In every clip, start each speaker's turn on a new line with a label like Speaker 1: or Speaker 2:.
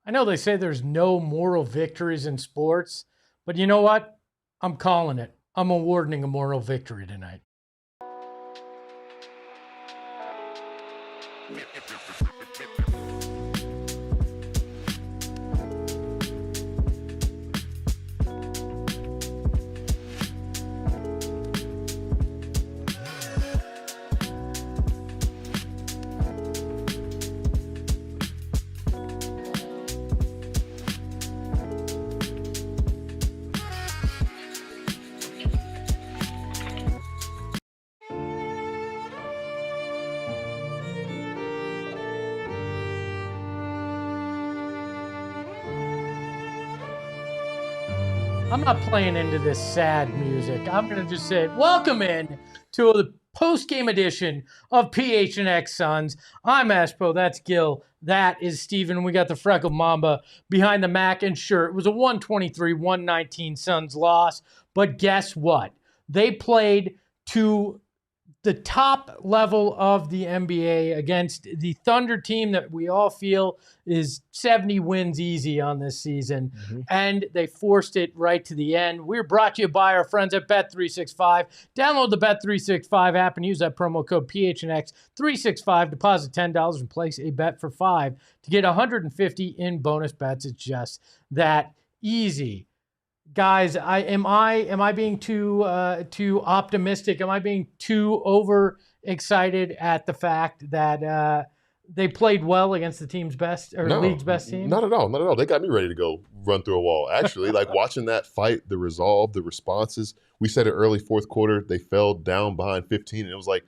Speaker 1: I know they say there's no moral victories in sports, but you know what? I'm calling it. I'm awarding a moral victory tonight. I'm not playing into this sad music. I'm going to just say, welcome in to the post-game edition of PHNX Suns. I'm Espo. That's Gil. That is Steven. We got the Freckle Mamba behind the Mac. And sure, it was a 123-119 Suns loss. But guess what? They played to the top level of the NBA against the Thunder team that we all feel is 70 wins easy on this season. And they forced it right to the end. We're brought to you by our friends at Bet365. Download the Bet365 app and use that promo code PHNX365. Deposit $10 and place a bet for $5 to get $150 in bonus bets. It's just that easy. Guys, am I being too optimistic? Am I being too overexcited at the fact that they played well against the team's best or league's best team?
Speaker 2: Not at all. Not at all. They got me ready to go run through a wall. Actually, like watching that fight, the resolve, the responses. We said it early fourth quarter. They fell down behind 15, and it was like,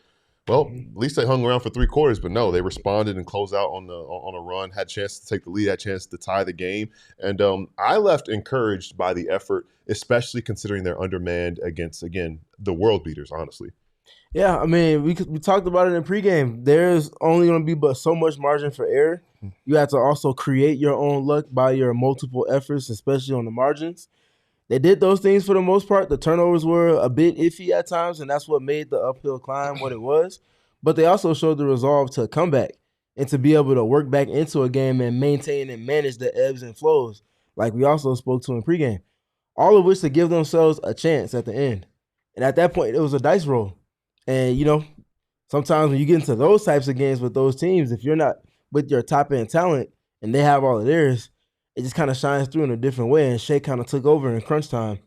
Speaker 2: well, at least they hung around for 3 quarters. But no, they responded and closed out on a run. Had a chance to take the lead. Had a chance to tie the game. And I left encouraged by the effort, especially considering they're undermanned against, again, the world beaters. Honestly.
Speaker 3: Yeah, I mean, we talked about it in pregame. There's only going to be but so much margin for error. You have to also create your own luck by your multiple efforts, especially on the margins. They did those things for the most part. The turnovers were a bit iffy at times, and that's what made the uphill climb what it was. But they also showed the resolve to come back and to be able to work back into a game and maintain and manage the ebbs and flows, like we also spoke to in pregame. All of which to give themselves a chance at the end. And at that point, it was a dice roll. And, you know, sometimes when you get into those types of games with those teams, if you're not with your top-end talent and they have all of theirs, it just kind of shines through in a different way. And Shai kind of took over in crunch time.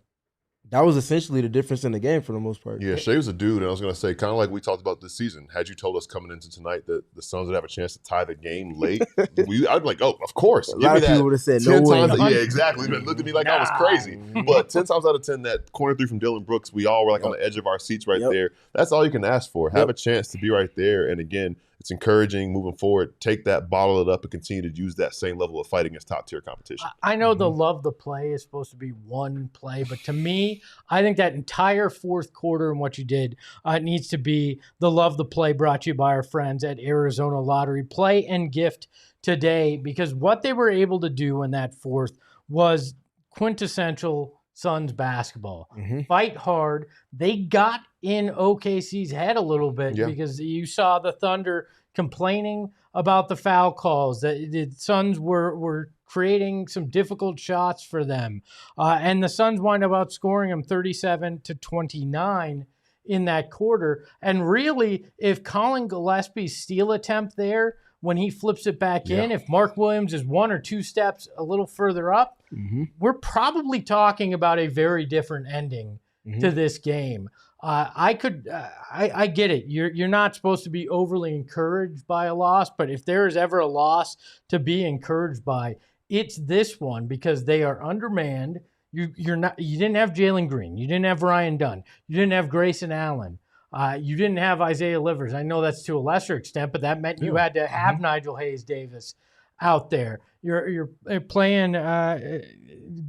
Speaker 3: That was essentially the difference in the game for the most part.
Speaker 2: Yeah, Shai was a dude, and I was going to say, kind of like we talked about this season, had you told us coming into tonight that the Suns would have a chance to tie the game late, I'd be like, oh, of course.
Speaker 3: A lot of people would have said,
Speaker 2: 10
Speaker 3: no way.
Speaker 2: times, yeah, exactly. But looked at me like I was crazy. But 10 times out of 10, that corner 3 from Dillon Brooks, we all were like on the edge of our seats right there. That's all you can ask for. Have a chance to be right there. And again, it's encouraging moving forward. Take that, bottle it up, and continue to use that same level of fight against top-tier competition.
Speaker 1: I know the love the play is supposed to be one play, but to me, I think that entire fourth quarter and what you did needs to be the love the play brought to you by our friends at Arizona Lottery. Play and gift today, because what they were able to do in that fourth was quintessential Suns basketball. Fight hard. They got in OKC's head a little bit because you saw the Thunder complaining about the foul calls. The Suns were creating some difficult shots for them. And the Suns wind up outscoring them 37-29 in that quarter. And really, if Collin Gillespie's steal attempt there, when he flips it back in, if Mark Williams is 1 or 2 steps a little further up, we're probably talking about a very different ending to this game. I get it. You're not supposed to be overly encouraged by a loss, but if there is ever a loss to be encouraged by, it's this one, because they are undermanned. You didn't have Jalen Green. You didn't have Ryan Dunn. You didn't have Grayson Allen. You didn't have Isaiah Livers. I know that's to a lesser extent, but that meant you had to have Nigel Hayes-Davis out there. You're playing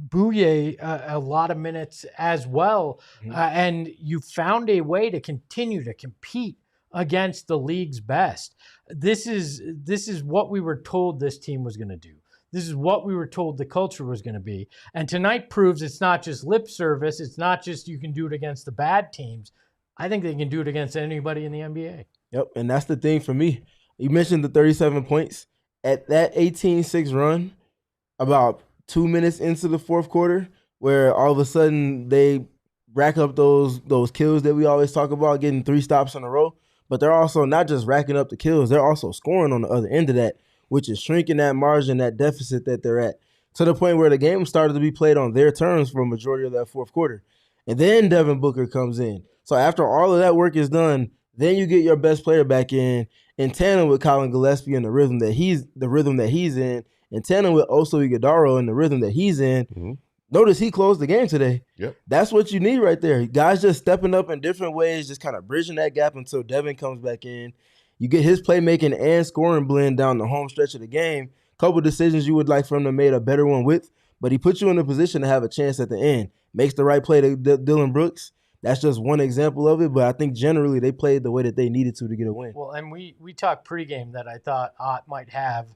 Speaker 1: Bouye a lot of minutes as well, and you found a way to continue to compete against the league's best. This is what we were told this team was going to do. This is what we were told the culture was going to be. And tonight proves it's not just lip service. It's not just you can do it against the bad teams. I think they can do it against anybody in the NBA.
Speaker 3: Yep, and that's the thing for me. You mentioned the 37 points. At that 18-6 run, about 2 minutes into the fourth quarter, where all of a sudden they rack up those kills that we always talk about, getting 3 stops in a row. But they're also not just racking up the kills, they're also scoring on the other end of that, which is shrinking that margin, that deficit that they're at, to the point where the game started to be played on their terms for a majority of that fourth quarter. And then Devin Booker comes in. So after all of that work is done, then you get your best player back in tandem with Collin Gillespie and the rhythm that he's in tandem with Oso Iguodala and the rhythm that he's in.
Speaker 2: Mm-hmm.
Speaker 3: Notice he closed the game today.
Speaker 2: Yep.
Speaker 3: That's what you need right there. Guys just stepping up in different ways, just kind of bridging that gap until Devin comes back in. You get his playmaking and scoring blend down the home stretch of the game. Couple decisions you would like for him to make a better one with, but he puts you in a position to have a chance at the end. Makes the right play to Dillon Brooks. That's just one example of it, but I think generally they played the way that they needed to get a win.
Speaker 1: Well, and we talked pregame that I thought Ott might have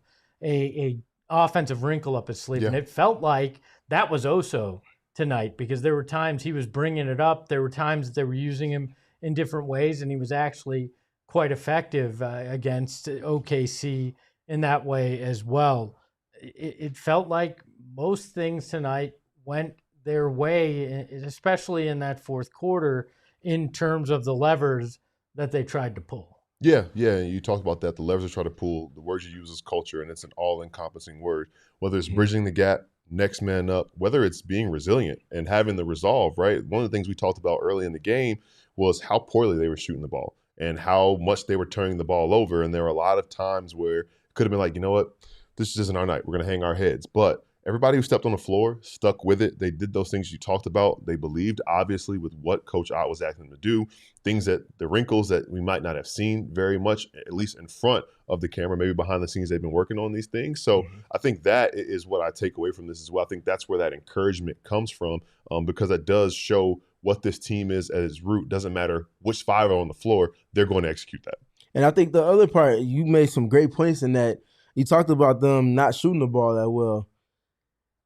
Speaker 1: a offensive wrinkle up his sleeve, and it felt like that was Oso tonight, because there were times he was bringing it up. There were times that they were using him in different ways, and he was actually quite effective against OKC in that way as well. It felt like most things tonight went their way, especially in that fourth quarter, in terms of the levers that they tried to pull.
Speaker 2: Yeah, you talked about that. The levers they try to pull, the word you use is culture, and it's an all-encompassing word. Whether it's bridging the gap, next man up, whether it's being resilient and having the resolve, right? One of the things we talked about early in the game was how poorly they were shooting the ball and how much they were turning the ball over. And there were a lot of times where it could have been like, you know what, this isn't our night. We're going to hang our heads. But everybody who stepped on the floor stuck with it. They did those things you talked about. They believed, obviously, with what Coach Ott was asking them to do, things that the wrinkles that we might not have seen very much, at least in front of the camera, maybe behind the scenes, they've been working on these things. So I think that is what I take away from this as well. I think that's where that encouragement comes from, because that does show what this team is at its root. Doesn't matter which 5 are on the floor, they're going to execute that.
Speaker 3: And I think the other part, you made some great points in that. You talked about them not shooting the ball that well.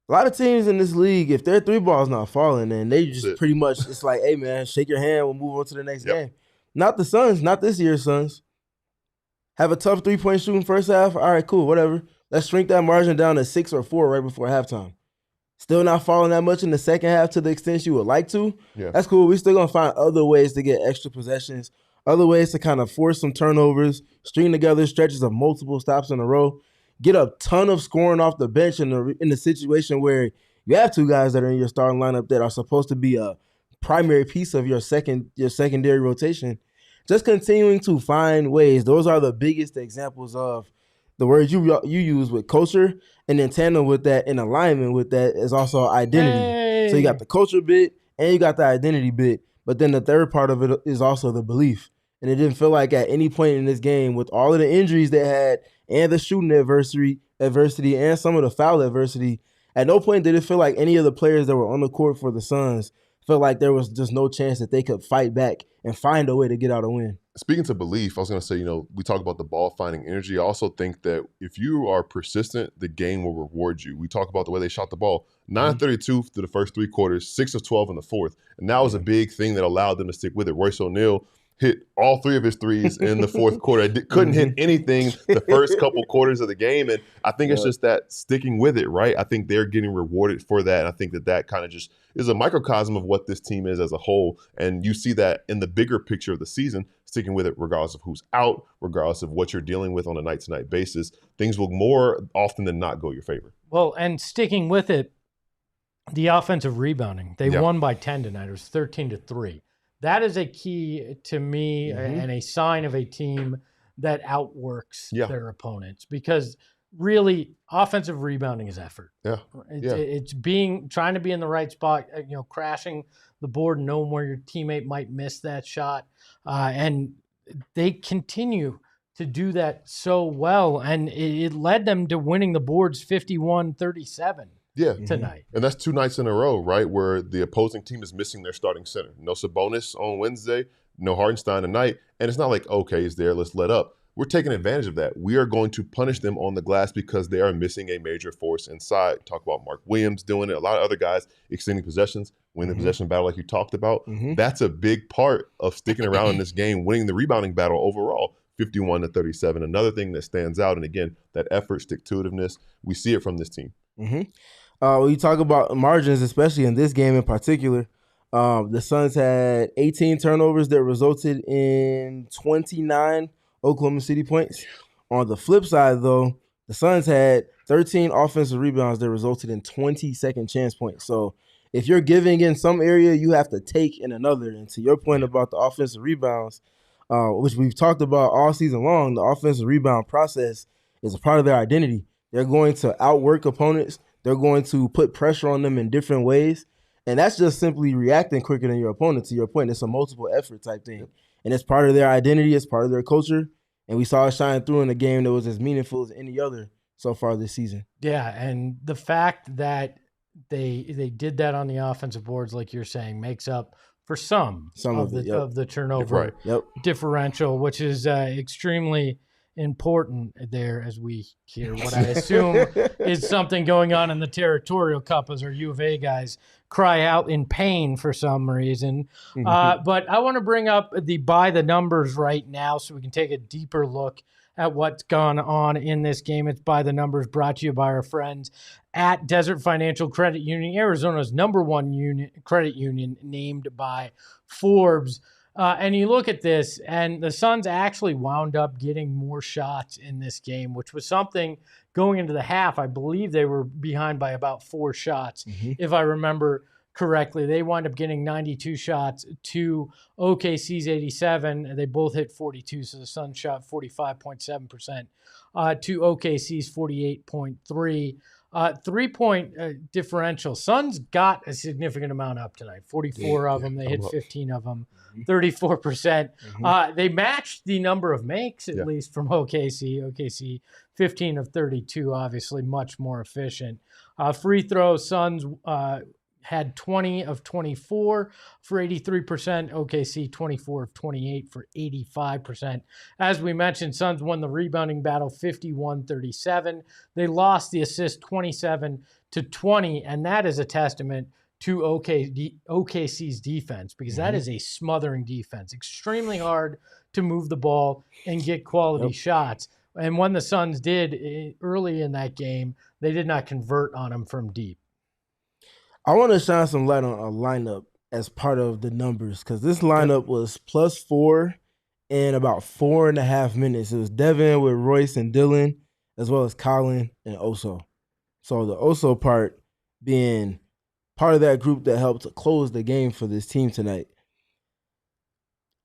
Speaker 3: A lot of teams in this league, if their 3 ball's not falling, then they just pretty much, it's like, hey, man, shake your hand, we'll move on to the next game. Not the Suns, not this year's Suns. Have a tough 3-point shooting first half. All right, cool, whatever. Let's shrink that margin down to 6 or 4 right before halftime. Still not falling that much in the second half to the extent you would like to.
Speaker 2: Yeah.
Speaker 3: That's cool. We're still going to find other ways to get extra possessions, other ways to kind of force some turnovers, string together stretches of multiple stops in a row. Get a ton of scoring off the bench in the situation where you have 2 guys that are in your starting lineup that are supposed to be a primary piece of your secondary rotation. Just continuing to find ways. Those are the biggest examples of the words you use with culture, and in tandem with that, in alignment with that, is also identity.
Speaker 1: Hey.
Speaker 3: So you got the culture bit and you got the identity bit, but then the third part of it is also the belief. And it didn't feel like at any point in this game, with all of the injuries they had and the shooting adversity and some of the foul adversity, at no point did it feel like any of the players that were on the court for the Suns felt like there was just no chance that they could fight back and find a way to get out a win.
Speaker 2: Speaking to belief, I was going to say, we talk about the ball finding energy. I also think that if you are persistent, the game will reward you. We talk about the way they shot the ball. 9-32 through the first 3 quarters, 6 of 12 in the fourth. And that was a big thing that allowed them to stick with it. Royce O'Neal hit all 3 of his threes in the fourth quarter. Couldn't hit anything the first couple quarters of the game. And I think it's just that sticking with it, right? I think they're getting rewarded for that. And I think that kind of just is a microcosm of what this team is as a whole. And you see that in the bigger picture of the season, sticking with it regardless of who's out, regardless of what you're dealing with on a night-to-night basis. Things will more often than not go your favor.
Speaker 1: Well, and sticking with it, the offensive rebounding. They won by 10 tonight. It was 13-3. That is a key to me and a sign of a team that outworks their opponents, because really offensive rebounding is effort. It's trying to be in the right spot, crashing the board, knowing where your teammate might miss that shot. And they continue to do that so well. And it led them to winning the boards 51-37. Tonight.
Speaker 2: And that's 2 nights in a row, right, where the opposing team is missing their starting center. No Sabonis on Wednesday, no Hartenstein tonight. And it's not like, okay, he's there, let's let up. We're taking advantage of that. We are going to punish them on the glass because they are missing a major force inside. Talk about Mark Williams doing it. A lot of other guys extending possessions, winning the possession battle like you talked about. That's a big part of sticking around in this game, winning the rebounding battle overall. 51-37. Another thing that stands out, and again, that effort, stick-to-itiveness, we see it from this team.
Speaker 3: When you talk about margins, especially in this game in particular, the Suns had 18 turnovers that resulted in 29 Oklahoma City points. On the flip side, though, the Suns had 13 offensive rebounds that resulted in 20 second chance points. So if you're giving in some area, you have to take in another. And to your point about the offensive rebounds, which we've talked about all season long, the offensive rebound process is a part of their identity. They're going to outwork opponents. They're going to put pressure on them in different ways. And that's just simply reacting quicker than your opponent. To your point, it's a multiple effort type thing. And it's part of their identity. It's part of their culture. And we saw it shine through in a game that was as meaningful as any other so far this season.
Speaker 1: Yeah, and the fact that they did that on the offensive boards, like you're saying, makes up for some of the turnover differential, which is extremely important there, as we hear what I assume is something going on in the Territorial Cup as our U of A guys cry out in pain for some reason. But I want to bring up the by the numbers right now so we can take a deeper look at what's gone on in this game. It's by the numbers, brought to you by our friends at Desert Financial Credit Union, Arizona's #1 credit union, named by Forbes. And you look at this, and the Suns actually wound up getting more shots in this game, which was something going into the half. I believe they were behind by about 4 shots, if I remember correctly. They wound up getting 92 shots to OKC's 87. They both hit 42, so the Suns shot 45.7% to OKC's 48.3%. 3-point differential. Suns got a significant amount up tonight. 44 of them. They hit 15 of them. 34%. They matched the number of makes, at least, from OKC. OKC, 15 of 32, obviously much more efficient. Free throws, Suns had 20 of 24 for 83%. OKC 24 of 28 for 85%. As we mentioned, Suns won the rebounding battle 51-37. They lost the assist 27-20, and that is a testament to OKC's defense, because that is a smothering defense. Extremely hard to move the ball and get quality shots. And when the Suns did early in that game, they did not convert on them from deep.
Speaker 3: I want to shine some light on a lineup as part of the numbers, because this lineup was +4 in about 4.5 minutes. It was Devin with Royce and Dylan, as well as Collin and Oso. So the Oso part being part of that group that helped to close the game for this team tonight.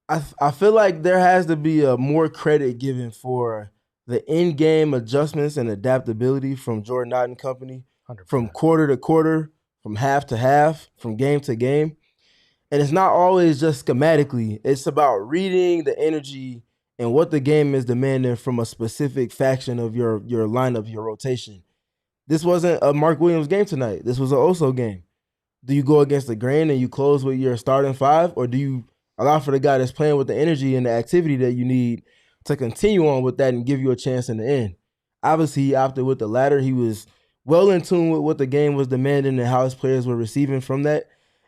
Speaker 3: I feel like there has to be a more credit given for the in-game adjustments and adaptability from Jordan Knott and company, 100%. From quarter to quarter, from half to half, from game to game. And it's not always just schematically. It's about reading the energy and what the game is demanding from a specific faction of your lineup, your rotation. This wasn't a Mark Williams game tonight. This was an Oso game. Do you go against the grain and you close with your starting 5, or do you allow for the guy that's playing with the energy and the activity that you need to continue on with that and give you a chance in the end? Obviously, he opted with the latter. He was well in tune with what the game was demanding and how his players were receiving from that.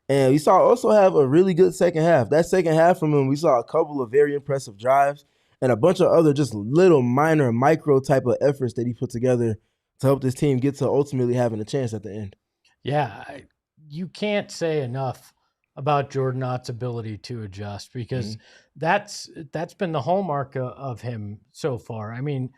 Speaker 3: And we saw also have a really good second half. That second half from him, we saw a couple of very impressive drives and a bunch of other just little minor micro type of efforts that he put together to help this team get to ultimately having a chance at the end.
Speaker 1: Yeah, you can't say enough about Jordan Knott's ability to adjust, because that's been the hallmark of him so far. I mean,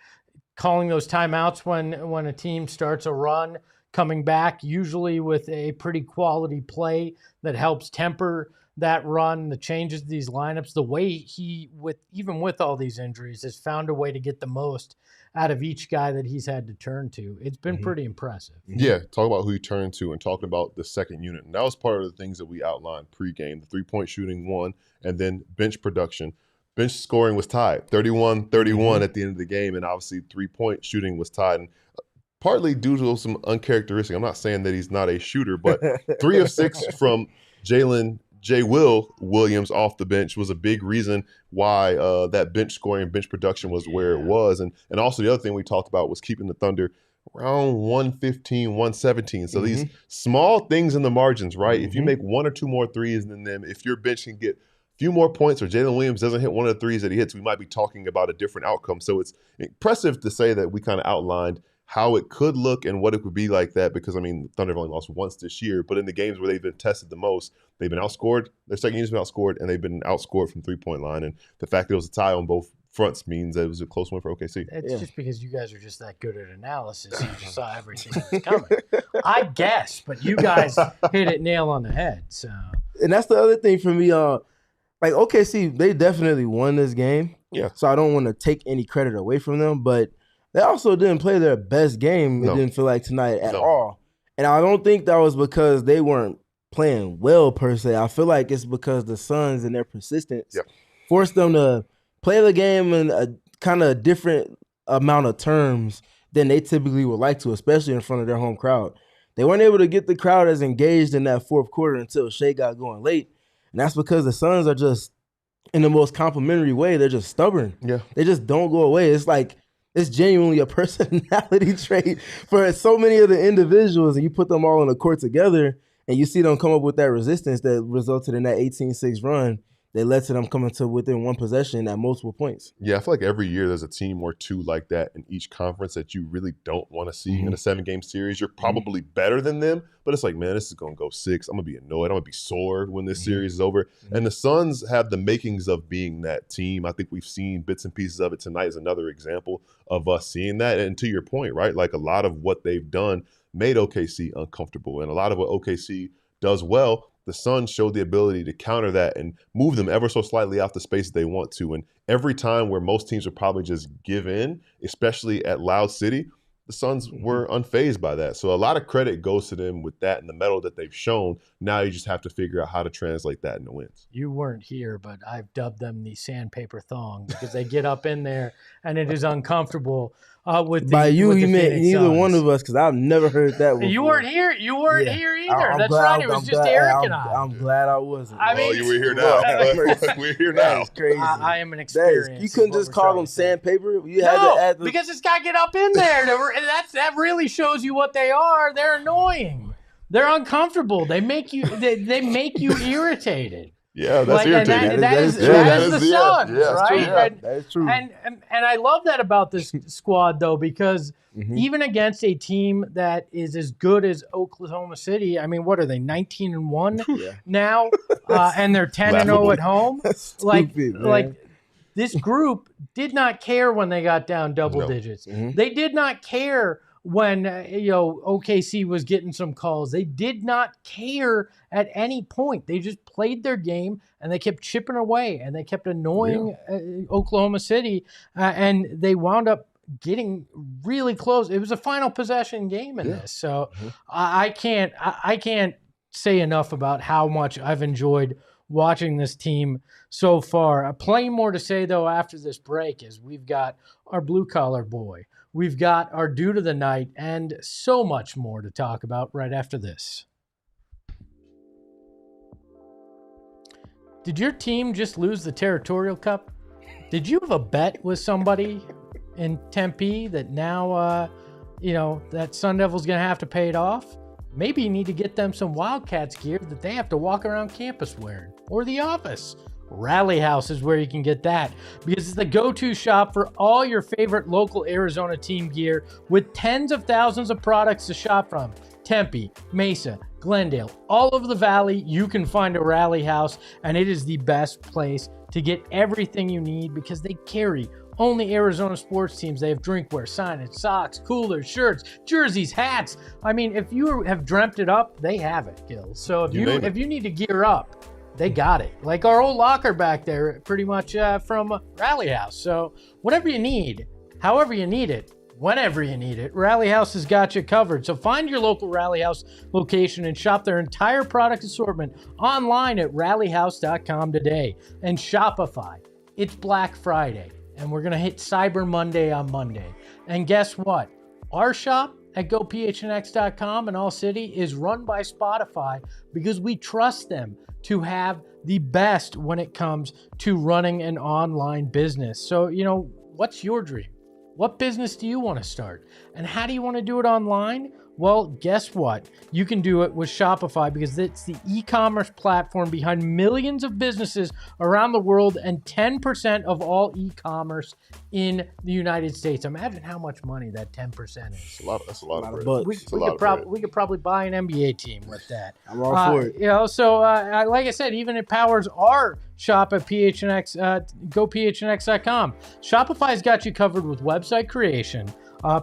Speaker 1: calling those timeouts when a team starts a run, coming back usually with a pretty quality play that helps temper that run, the changes to these lineups, the way he, even with all these injuries, has found a way to get the most out of each guy that he's had to turn to. It's been pretty impressive.
Speaker 2: Yeah, talk about who he turned to and talking about the second unit. And that was part of the things that we outlined pregame. The 3-point shooting won, and then bench production. Bench scoring was tied, 31-31 at the end of the game, and obviously 3-point shooting was tied. And partly due to some uncharacteristic, I'm not saying that he's not a shooter, but 3 of 6 from Jalen Will Williams off the bench was a big reason why that bench scoring, bench production was where it was. And also the other thing we talked about was keeping the Thunder around 115, 117. So these small things in the margins, right? If you make 1 or 2 more threes than them, if your bench can get a few more points, or Jalen Williams doesn't hit one of the threes that he hits, we might be talking about a different outcome. So it's impressive to say that we kind of outlined how it could look and what it would be like that, because, I mean, the Thunder have only lost once this year, but in the games where they've been tested the most, they've been outscored. Their second unit's been outscored, and they've been outscored from three-point line. And the fact that it was a tie on both fronts means that it was a close one for OKC.
Speaker 1: It's just because you guys are just that good at analysis. You just saw everything that was coming. I guess, but you guys hit it nail on the head. So,
Speaker 3: and that's the other thing for me. Like OKC, they definitely won this game.
Speaker 2: Yeah.
Speaker 3: So I don't want to take any credit away from them, but they also didn't play their best game. It didn't feel like tonight at all. And I don't think that was because they weren't playing well per se. I feel like it's because the Suns and their persistence forced them to play the game in a kind of different amount of terms than they typically would like to, especially in front of their home crowd. They weren't able to get the crowd as engaged in that fourth quarter until Shai got going late. And that's because the Suns are just, in the most complimentary way, they're just stubborn.
Speaker 2: Yeah.
Speaker 3: They just don't go away. It's like, it's genuinely a personality trait for so many of the individuals, and you put them all on the court together, and you see them come up with that resistance that resulted in that 18-6 run. They led to them coming to within one possession at multiple points.
Speaker 2: Yeah, I feel like every year there's a team or two like that in each conference that you really don't want to see in a 7-game series. You're probably better than them, but it's like, man, this is going to go 6. I'm going to be annoyed. I'm going to be sore when this series is over. And the Suns have the makings of being that team. I think we've seen bits and pieces of it. Tonight is another example of us seeing that. And to your point, right, like a lot of what they've done made OKC uncomfortable. And a lot of what OKC does well, the Suns showed the ability to counter that and move them ever so slightly out the space they want to. And every time where most teams would probably just give in, especially at Loud City, the Suns were unfazed by that. So a lot of credit goes to them with that and the mettle that they've shown. Now you just have to figure out how to translate that into wins.
Speaker 1: You weren't here, but I've dubbed them the sandpaper thong because they get up in there and it is uncomfortable.
Speaker 3: By you, he meant neither one of us, because I've never heard that before.
Speaker 1: You weren't here. You weren't here either. That's right. It was just Eric and I.
Speaker 3: I'm glad I wasn't.
Speaker 1: I mean,
Speaker 2: you were here now. We're here now.
Speaker 3: That's crazy.
Speaker 1: I am an experience.
Speaker 3: You couldn't just call them sandpaper. You had to add
Speaker 1: because it's got to get up in there. That really shows you what they are. They're annoying. They're uncomfortable. They make you. They make you irritated.
Speaker 2: Yeah, that's irritating.
Speaker 1: That is the Suns, right?
Speaker 3: True. Yeah, that is true.
Speaker 1: And I love that about this squad, though, because even against a team that is as good as Oklahoma City, I mean, what are they, 19-1 now? And they're 10-0 at home?
Speaker 3: Stupid,
Speaker 1: like this group did not care when they got down double digits. They did not care when OKC was getting some calls. They did not care at any point. They just played their game and they kept chipping away and they kept annoying Oklahoma City, and they wound up getting really close. It was a final possession game in this. So I can't say enough about how much I've enjoyed watching this team so far. Plenty more to say, though, after this break, as we've got our blue-collar boy. We've got our dude of the night and so much more to talk about right after this. Did your team just lose the Territorial Cup? Did you have a bet with somebody in Tempe that now, that Sun Devil's going to have to pay it off? Maybe you need to get them some Wildcats gear that they have to walk around campus wearing, or the office. Rally House is where you can get that, because it's the go-to shop for all your favorite local Arizona team gear, with tens of thousands of products to shop from. Tempe, Mesa, Glendale, all over the valley, you can find a Rally House, and it is the best place to get everything you need because they carry only Arizona sports teams. They have drinkware, signage, socks, coolers, shirts, jerseys, hats. I mean, if you have dreamt it up, they have it, Gil. So if you need to gear up, they got it. Like our old locker back there, pretty much from Rally House. So whatever you need, however you need it, whenever you need it, Rally House has got you covered. So find your local Rally House location and shop their entire product assortment online at rallyhouse.com today. And Shopify, it's Black Friday, and we're going to hit Cyber Monday on Monday. And guess what? Our shop at gophnx.com and ALLCITY is run by Spotify because we trust them to have the best when it comes to running an online business. So, what's your dream? What business do you want to start? And how do you want to do it online? Well, guess what? You can do it with Shopify because it's the e-commerce platform behind millions of businesses around the world and 10% of all e-commerce in the United States. Imagine how much money that 10% is.
Speaker 2: That's a lot of bread.
Speaker 3: bucks.
Speaker 1: We could probably buy an NBA team with that.
Speaker 3: I'm all for it.
Speaker 1: You know, so like I said, even it powers our shop at PHNX. Go PHNX.com. Shopify's got you covered with website creation,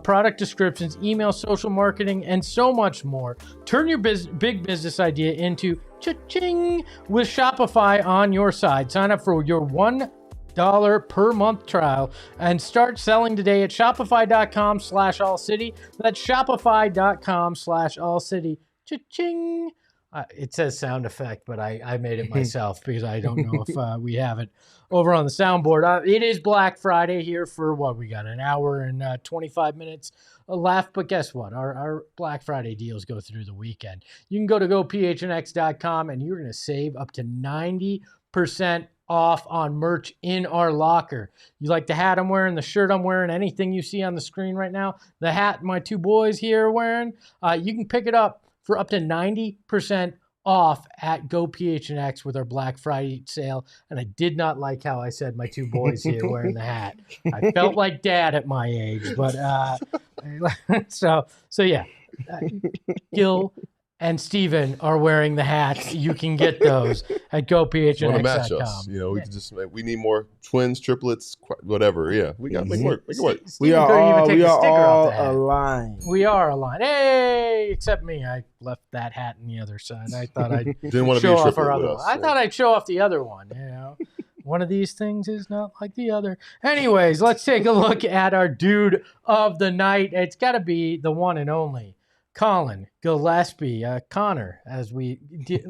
Speaker 1: product descriptions, email, social marketing, and so much more. Turn your big business idea into cha-ching with Shopify on your side. Sign up for your $1 per month trial and start selling today at shopify.com/allcity. That's shopify.com/allcity. Cha-ching. It says sound effect, but I made it myself because I don't know if we have it over on the soundboard. It is Black Friday here for what we got, an hour and 25 minutes left. But guess what? Our Black Friday deals go through the weekend. You can go to gophnx.com and you're going to save up to 90% off on merch in our locker. You like the hat I'm wearing, the shirt I'm wearing, anything you see on the screen right now, the hat my two boys here are wearing, you can pick it up for up to 90% off at Go PHNX with our Black Friday sale. And I did not like how I said my two boys here wearing the hat. I felt like dad at my age, but so yeah, Gil and Steven are wearing the hats. You can get those at gophnx.com.
Speaker 2: You know, we can just we need more twins, triplets, whatever. Yeah, we got make it work. Make it work.
Speaker 3: We are all aligned.
Speaker 1: We are aligned. Hey, except me. I left that hat on the other side. I thought I
Speaker 2: didn't want to
Speaker 1: show
Speaker 2: be a
Speaker 1: off our
Speaker 2: triplet
Speaker 1: other
Speaker 2: with
Speaker 1: one.
Speaker 2: us.
Speaker 1: I thought I'd show off the other one. You know, one of these things is not like the other. Anyways, let's take a look at our dude of the night. It's got to be the one and only Collin Gillespie, Connor, as we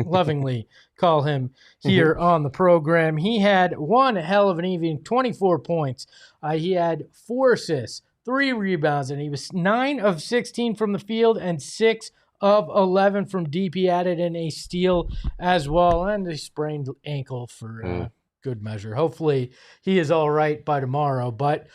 Speaker 1: lovingly call him here on the program. He had one hell of an evening, 24 points. He had 4 assists, 3 rebounds, and he was 9 of 16 from the field and 6 of 11 from deep. He added in a steal as well, and a sprained ankle for good measure. Hopefully he is all right by tomorrow. But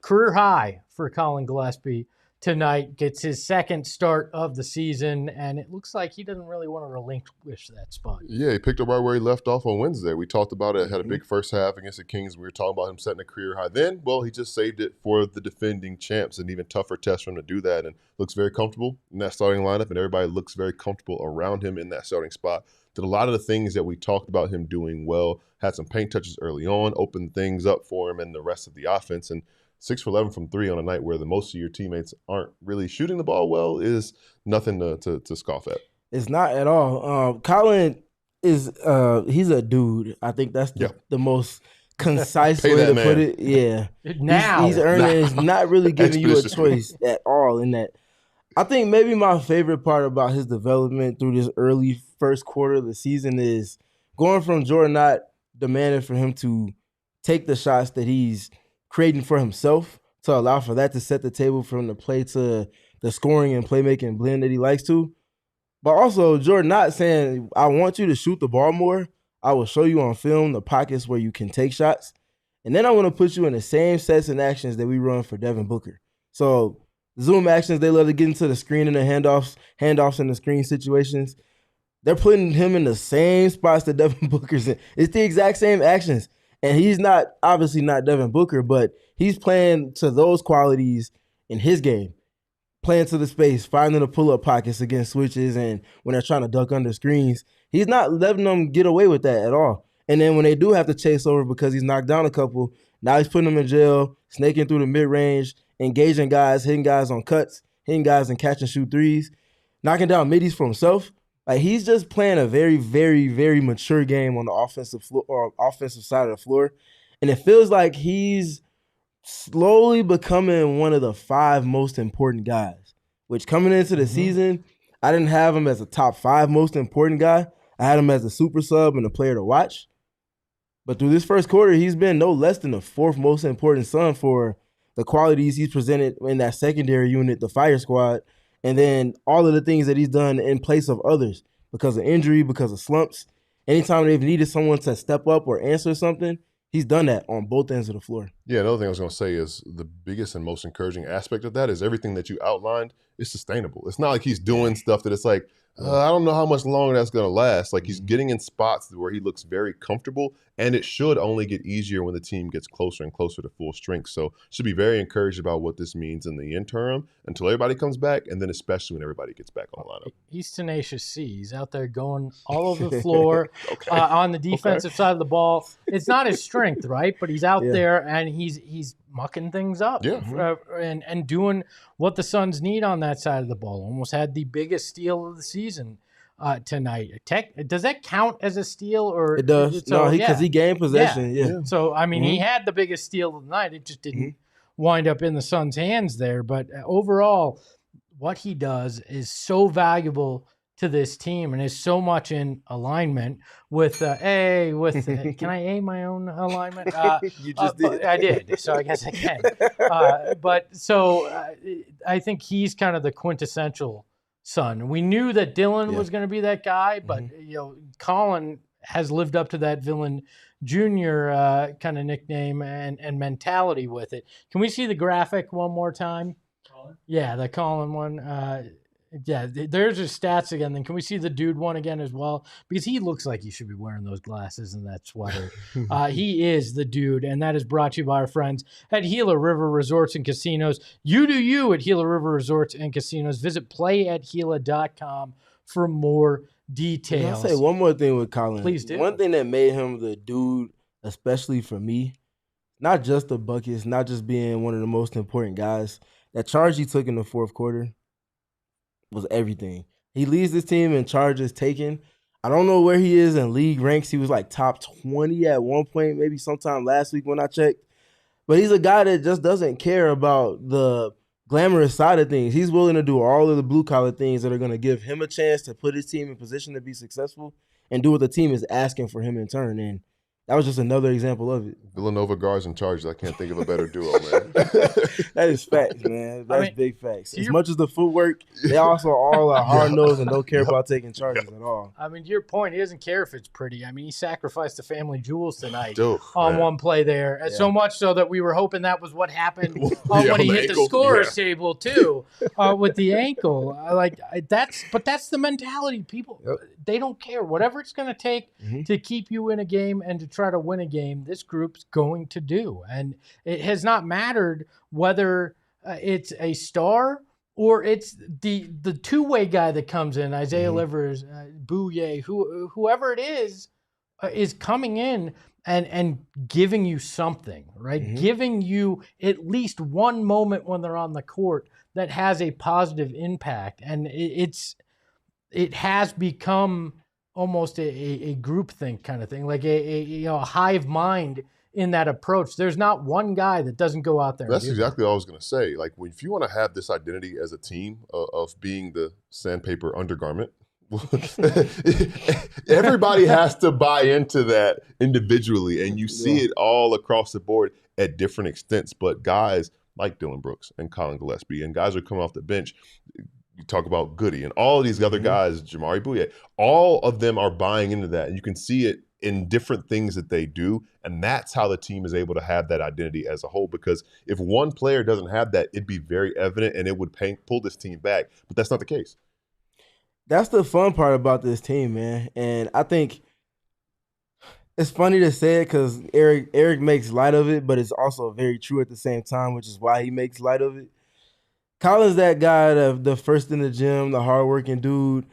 Speaker 1: career high for Collin Gillespie tonight, gets his second start of the season, and it looks like he doesn't really want to relinquish that spot.
Speaker 2: Yeah, he picked up right where he left off on Wednesday. We talked about it, had a big first half against the Kings. We were talking about him setting a career high. Then, well, he just saved it for the defending champs, an even tougher test for him to do that, and looks very comfortable in that starting lineup, and everybody looks very comfortable around him in that starting spot. Did a lot of the things that we talked about him doing well, had some paint touches early on, opened things up for him and the rest of the offense, and 6 for 11 from 3 on a night where the most of your teammates aren't really shooting the ball well is nothing to scoff at.
Speaker 3: It's not at all. Collin is he's a dude. I think that's the most concise way to put it. Yeah.
Speaker 1: Now
Speaker 3: he's earning. He's not really giving you a choice at all in that. I think maybe my favorite part about his development through this early first quarter of the season is going from Jordan not demanding for him to take the shots that he's creating for himself to allow for that to set the table for him to play to the scoring and playmaking blend that he likes to. But also Jordan not saying, I want you to shoot the ball more. I will show you on film the pockets where you can take shots. And then I want to put you in the same sets and actions that we run for Devin Booker. So zoom actions, they love to get into the screen and the handoffs in the screen situations. They're putting him in the same spots that Devin Booker's in. It's the exact same actions. And he's obviously not Devin Booker, but he's playing to those qualities in his game. Playing to the space, finding the pull-up pockets against switches, and when they're trying to duck under screens. He's not letting them get away with that at all. And then when they do have to chase over because he's knocked down a couple, now he's putting them in jail, snaking through the mid-range, engaging guys, hitting guys on cuts, hitting guys and catch and shoot threes, knocking down middies for himself. Like, he's just playing a very, very, very mature game on the offensive side of the floor. And it feels like he's slowly becoming one of the 5 most important guys, which coming into the season, I didn't have him as a top 5 most important guy. I had him as a super sub and a player to watch. But through this first quarter, he's been no less than the 4th most important Sun for the qualities he's presented in that secondary unit, the Fire Squad, and then all of the things that he's done in place of others because of injury, because of slumps. Anytime they've needed someone to step up or answer something, He's done that on both ends of the floor.
Speaker 2: Yeah, another thing I was going to say is the biggest and most encouraging aspect of that is everything that you outlined is sustainable. It's not like he's doing stuff that it's like, I don't know how much longer that's going to last. Like, he's getting in spots where he looks very comfortable, and it should only get easier when the team gets closer and closer to full strength. So should be very encouraged about what this means in the interim until everybody comes back, and then especially when everybody gets back on the lineup.
Speaker 1: He's tenacious C. He's out there going all over the floor on the defensive side of the ball. It's not his strength, right? But he's out there, and he's mucking things up and doing what the Suns need on that side of the ball. Almost had the biggest steal of the season tonight. Does that count as a steal? Or
Speaker 3: it does.
Speaker 1: So,
Speaker 3: because he gained possession. Yeah.
Speaker 1: So, I mean, he had the biggest steal of the night. It just didn't wind up in the Suns' hands there. But overall, what he does is so valuable to this team and is so much in alignment with can I A my own alignment?
Speaker 3: You just did.
Speaker 1: I did, so I guess I can. I think he's kind of the quintessential Sun. We knew that Dylan was going to be that guy, but Collin has lived up to that villain junior kind of nickname and mentality with it. Can we see the graphic one more time? Collin? Yeah, the Collin one. There's his stats again. Then can we see the dude one again as well? Because he looks like he should be wearing those glasses and that sweater. He is the dude, and that is brought to you by our friends at Gila River Resorts and Casinos. You do you at Gila River Resorts and Casinos. Visit playatgila.com for more details.
Speaker 3: I'll say one more thing with Collin.
Speaker 1: Please do.
Speaker 3: One thing that made him the dude, especially for me, not just the buckets, not just being one of the most important guys, that charge he took in the fourth quarter was everything. He leads this team in charges taken. I don't know where he is in league ranks. He was like top 20 at one point, maybe sometime last week when I checked. But he's a guy that just doesn't care about the glamorous side of things. He's willing to do all of the blue-collar things that are going to give him a chance to put his team in position to be successful and do what the team is asking for him in turn. And that was just another example of it.
Speaker 2: Villanova guards and charges. I can't think of a better duo, man.
Speaker 3: That is facts, man. That's big facts. As much as the footwork, they also all are hard-nosed and don't care about taking charges at all.
Speaker 1: I mean, to your point, he doesn't care if it's pretty. I mean, he sacrificed the family jewels tonight on one play there. So much so that we were hoping that was what happened when he hit the scorer's table, too, with the ankle. That's the mentality. People, they don't care. Whatever it's going to take to keep you in a game and to try to win a game, this group's going to do. And it has not mattered whether it's a star or it's the two-way guy that comes in, Isaiah Livers, Bouye, whoever it is coming in and giving you something, right? Giving you at least one moment when they're on the court that has a positive impact. And it has become almost a groupthink kind of thing, like a hive mind in that approach. There's not one guy that doesn't go out there.
Speaker 2: That's exactly what I was going to say. Like, if you want to have this identity as a team of being the sandpaper undergarment, everybody has to buy into that individually, and you see it all across the board at different extents. But guys like Dylan Brooks and Collin Gillespie and guys who are coming off the bench, you talk about Goody and all of these other guys, Jamari Bouye, all of them are buying into that. And you can see it in different things that they do. And that's how the team is able to have that identity as a whole. Because if one player doesn't have that, it'd be very evident and it would pull this team back. But that's not the case.
Speaker 3: That's the fun part about this team, man. And I think it's funny to say it because Eric makes light of it, but it's also very true at the same time, which is why he makes light of it. Collin's that guy, the first in the gym, the hardworking dude.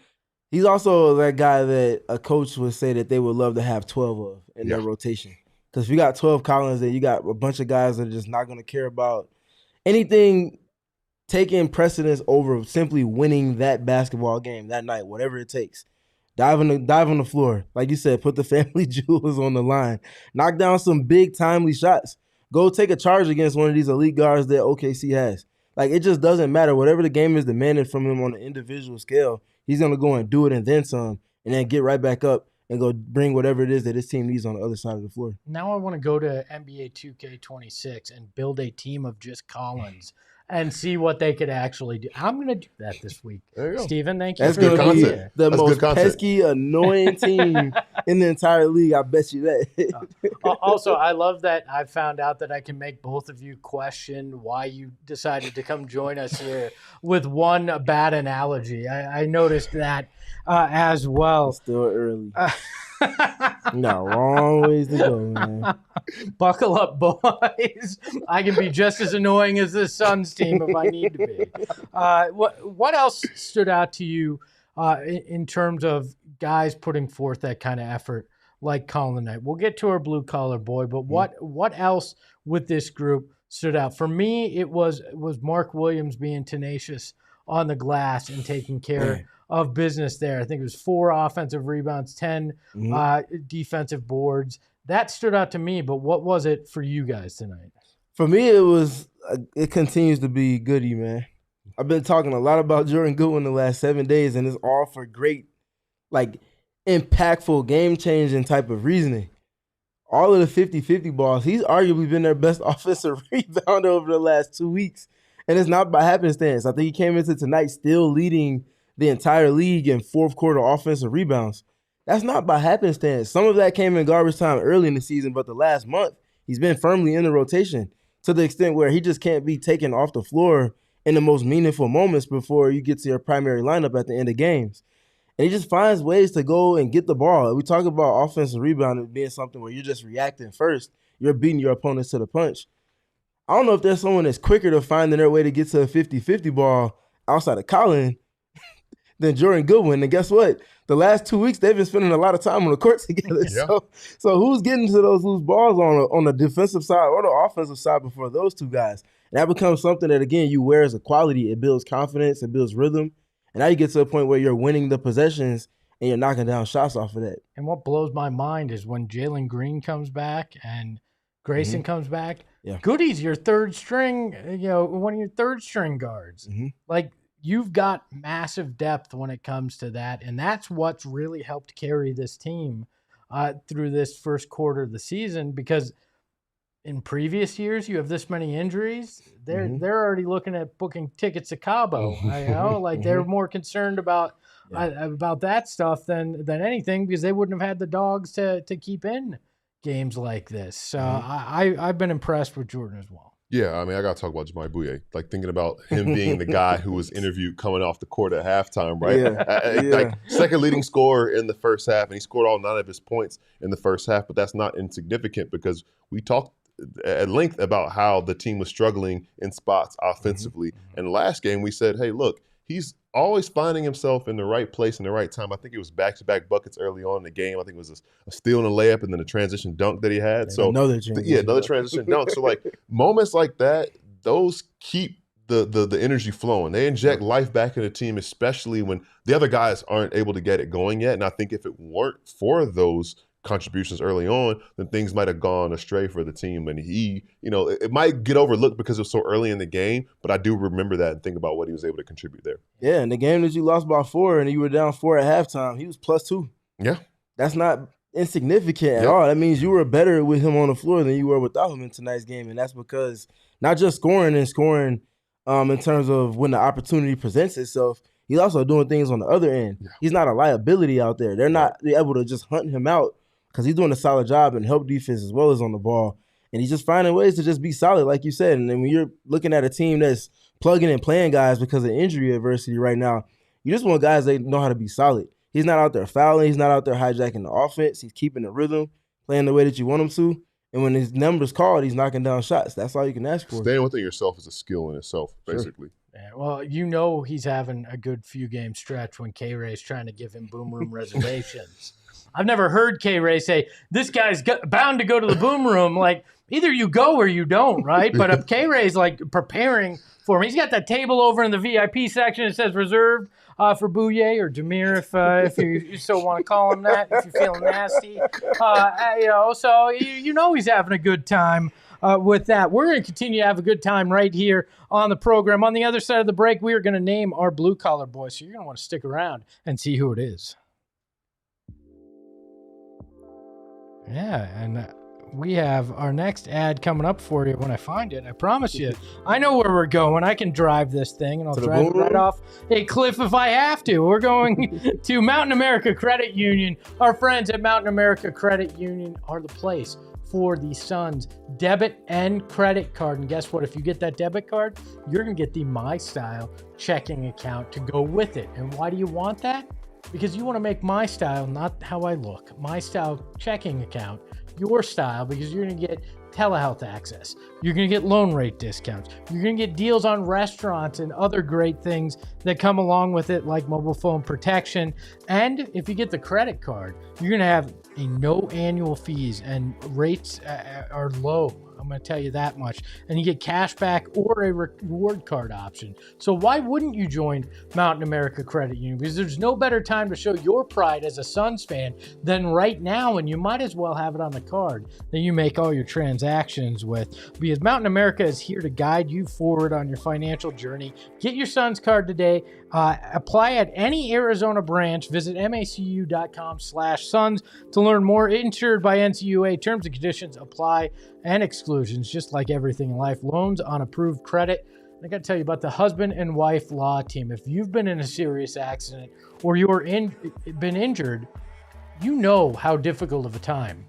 Speaker 3: He's also that guy that a coach would say that they would love to have 12 of in their rotation. Because if you got 12 Collins, then you got a bunch of guys that are just not going to care about anything taking precedence over simply winning that basketball game that night, whatever it takes. Dive on the floor. Like you said, put the family jewels on the line. Knock down some big, timely shots. Go take a charge against one of these elite guards that OKC has. Like, it just doesn't matter. Whatever the game is demanded from him on an individual scale, he's going to go and do it and then some, and then get right back up and go bring whatever it is that his team needs on the other side of the floor.
Speaker 1: Now I want to go to NBA 2K26 and build a team of just Collins and see what they could actually do. I'm going to do that this week.
Speaker 2: There you go.
Speaker 1: Steven, thank you
Speaker 3: That's
Speaker 1: for
Speaker 3: going to
Speaker 1: being
Speaker 3: be
Speaker 1: here.
Speaker 3: the
Speaker 2: That's
Speaker 3: most
Speaker 2: good content.
Speaker 3: pesky, annoying team in the entire league. I bet you that.
Speaker 1: Also, I love that I found out that I can make both of you question why you decided to come join us here with one bad analogy. I noticed that as well.
Speaker 3: It's still early. You got long ways to go, man.
Speaker 1: Buckle up, boys. I can be just as annoying as the Suns team if I need to be. What else stood out to you in terms of guys putting forth that kind of effort like Collin Knight? We'll get to our blue collar boy, but what else with this group stood out? For me, it was Mark Williams being tenacious on the glass and taking care of business there. I think it was 4 offensive rebounds, 10 defensive boards. That stood out to me, but what was it for you guys tonight?
Speaker 3: For me, it continues to be Goody, man. I've been talking a lot about Jordan Goodwin the last 7 days, and it's all for great, like, impactful, game-changing type of reasoning. All of the 50-50 balls, he's arguably been their best offensive rebounder over the last 2 weeks, and it's not by happenstance. I think he came into tonight still leading the entire league in fourth quarter offensive rebounds. That's not by happenstance. Some of that came in garbage time early in the season, but the last month, he's been firmly in the rotation to the extent where he just can't be taken off the floor in the most meaningful moments before you get to your primary lineup at the end of games. And he just finds ways to go and get the ball. We talk about offensive rebounding being something where you're just reacting first. You're beating your opponents to the punch. I don't know if there's someone that's quicker to finding their way to get to a 50-50 ball outside of Collin than Jordan Goodwin. And guess what? The last 2 weeks, they've been spending a lot of time on the court together.
Speaker 2: Yeah.
Speaker 3: So who's getting to those loose balls on the defensive side or the offensive side before those two guys? And that becomes something that, again, you wear as a quality. It builds confidence. It builds rhythm. And now you get to a point where you're winning the possessions and you're knocking down shots off of that.
Speaker 1: And what blows my mind is when Jalen Green comes back and Grayson comes back, Goody's your third string, one of your third string guards. Like, you've got massive depth when it comes to that, and that's what's really helped carry this team through this first quarter of the season, because in previous years you have this many injuries, they're already looking at booking tickets to Cabo. They're more concerned about that stuff than anything, because they wouldn't have had the dogs to keep in games like this. So I've been impressed with Jordan as well.
Speaker 2: Yeah, I mean, I got to talk about Jemai Bouye. Like, thinking about him being the guy who was interviewed coming off the court at halftime, right? Like, second leading scorer in the first half, and he scored all 9 of his points in the first half, but that's not insignificant because we talked at length about how the team was struggling in spots offensively. And last game, we said, hey, look, he's always finding himself in the right place in the right time. I think it was back-to-back buckets early on in the game. I think it was a steal and a layup and then a transition dunk that he had. So another transition dunk. So, like, moments like that, those keep the energy flowing. They inject life back in the team, especially when the other guys aren't able to get it going yet. And I think if it weren't for those contributions early on, then things might have gone astray for the team. And he, it might get overlooked because it was so early in the game, but I do remember that and think about what he was able to contribute there.
Speaker 3: Yeah, in the game that you lost by 4 and you were down 4 at halftime, he was +2. Yeah. That's not insignificant at all. That means you were better with him on the floor than you were without him in tonight's game. And that's because not just scoring in terms of when the opportunity presents itself, he's also doing things on the other end. Yeah. He's not a liability out there. They're not able to just hunt him out, because he's doing a solid job in help defense as well as on the ball. And he's just finding ways to just be solid, like you said. And then when you're looking at a team that's plugging and playing guys because of injury adversity right now, you just want guys that know how to be solid. He's not out there fouling. He's not out there hijacking the offense. He's keeping the rhythm, playing the way that you want him to. And when his number's called, he's knocking down shots. That's all you can ask for.
Speaker 2: Staying within yourself is a skill in itself, basically.
Speaker 1: Sure. Yeah, well, he's having a good few game stretch when K-Ray's trying to give him boom room reservations. I've never heard K-Ray say, this guy's bound to go to the boom room. Like, either you go or you don't, right? But if K-Ray's, like, preparing for him, he's got that table over in the VIP section that says reserved for Bouye or Demir, if you still want to call him that, if you're feeling nasty. So he's having a good time with that. We're going to continue to have a good time right here on the program. On the other side of the break, we are going to name our blue-collar boy, so you're going to want to stick around and see who it is. Yeah, and we have our next ad coming up for you when I find it. I promise you. I know where we're going. I can drive this thing, and I'll drive it right off a cliff if I have to. We're going to Mountain America Credit Union. Our friends at Mountain America Credit Union are the place for the Suns debit and credit card. And guess what? If you get that debit card, you're going to get the My Style checking account to go with it. And why do you want that? Because you want to make My Style not how I look. My Style checking account your style, because you're going to get telehealth access. You're going to get loan rate discounts. You're going to get deals on restaurants and other great things that come along with it, like mobile phone protection. And if you get the credit card, you're going to have a no annual fees, and rates are low. I'm going to tell you that much. And you get cash back or a reward card option. So why wouldn't you join Mountain America Credit Union? Because there's no better time to show your pride as a Suns fan than right now, and you might as well have it on the card that you make all your transactions with. Because Mountain America is here to guide you forward on your financial journey. Get your Suns card today. Apply at any Arizona branch. Visit macu.com/Suns to learn more. Insured by NCUA. Terms and conditions apply and exclusions, just like everything in life. Loans on approved credit. I got to tell you about the husband and wife law team. If you've been in a serious accident or you're been injured, you know how difficult of a time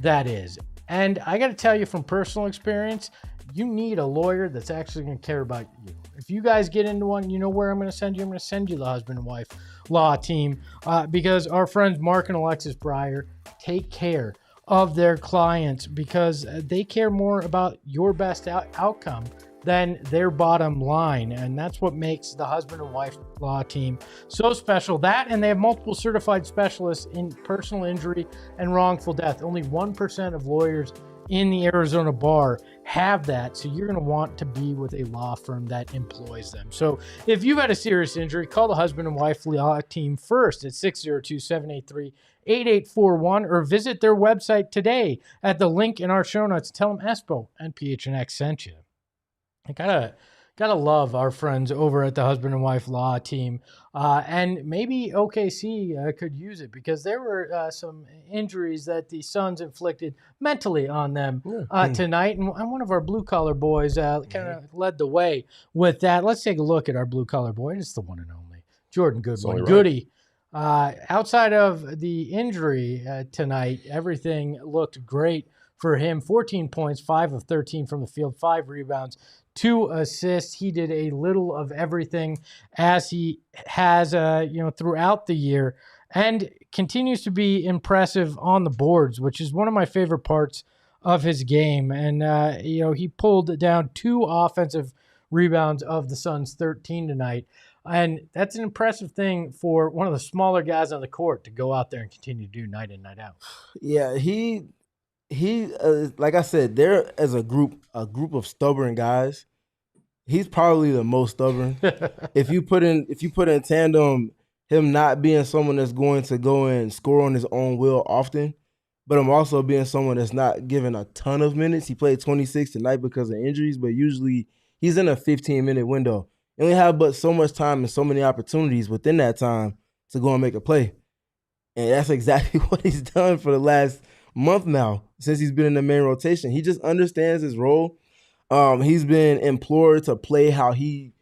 Speaker 1: that is. And I got to tell you from personal experience, you need a lawyer that's actually going to care about you. If you guys get into one, you know where I'm going to send you. I'm going to send you the husband and wife law team because our friends Mark and Alexis Breyer take care of their clients because they care more about your best outcome than their bottom line. And that's what makes the husband and wife law team so special. That, and they have multiple certified specialists in personal injury and wrongful death. Only 1% of lawyers in the Arizona bar have that. So you're going to want to be with a law firm that employs them. So if you've had a serious injury, call the husband and wife law team first at 602-783-8841 or visit their website today at the link in our show notes. Tell them Espo and PHNX sent you. I gotta love our friends over at the husband and wife law team, and maybe OKC could use it because there were some injuries that the Suns inflicted mentally on them tonight, and one of our blue collar boys kind of led the way with that. Let's take a look at our blue collar boy. It's the one and only Jordan Goodwin.
Speaker 2: Right.
Speaker 1: Goody. Outside of the injury tonight, everything looked great for him. 14 points, 5 of 13 from the field, 5 rebounds, 2 assists. He did a little of everything as he has, throughout the year, and continues to be impressive on the boards, which is one of my favorite parts of his game. And, he pulled down 2 offensive rebounds of the Suns' 13 tonight. And that's an impressive thing for one of the smaller guys on the court to go out there and continue to do night in, night out.
Speaker 3: Yeah, he like I said, they're as a group of stubborn guys. He's probably the most stubborn. if you put in tandem him not being someone that's going to go and score on his own will often, but him also being someone that's not given a ton of minutes. He played 26 tonight because of injuries, but usually he's in a 15-minute window. You only have but so much time and so many opportunities within that time to go and make a play. And that's exactly what he's done for the last month now since he's been in the main rotation. He just understands his role. He's been implored to play how he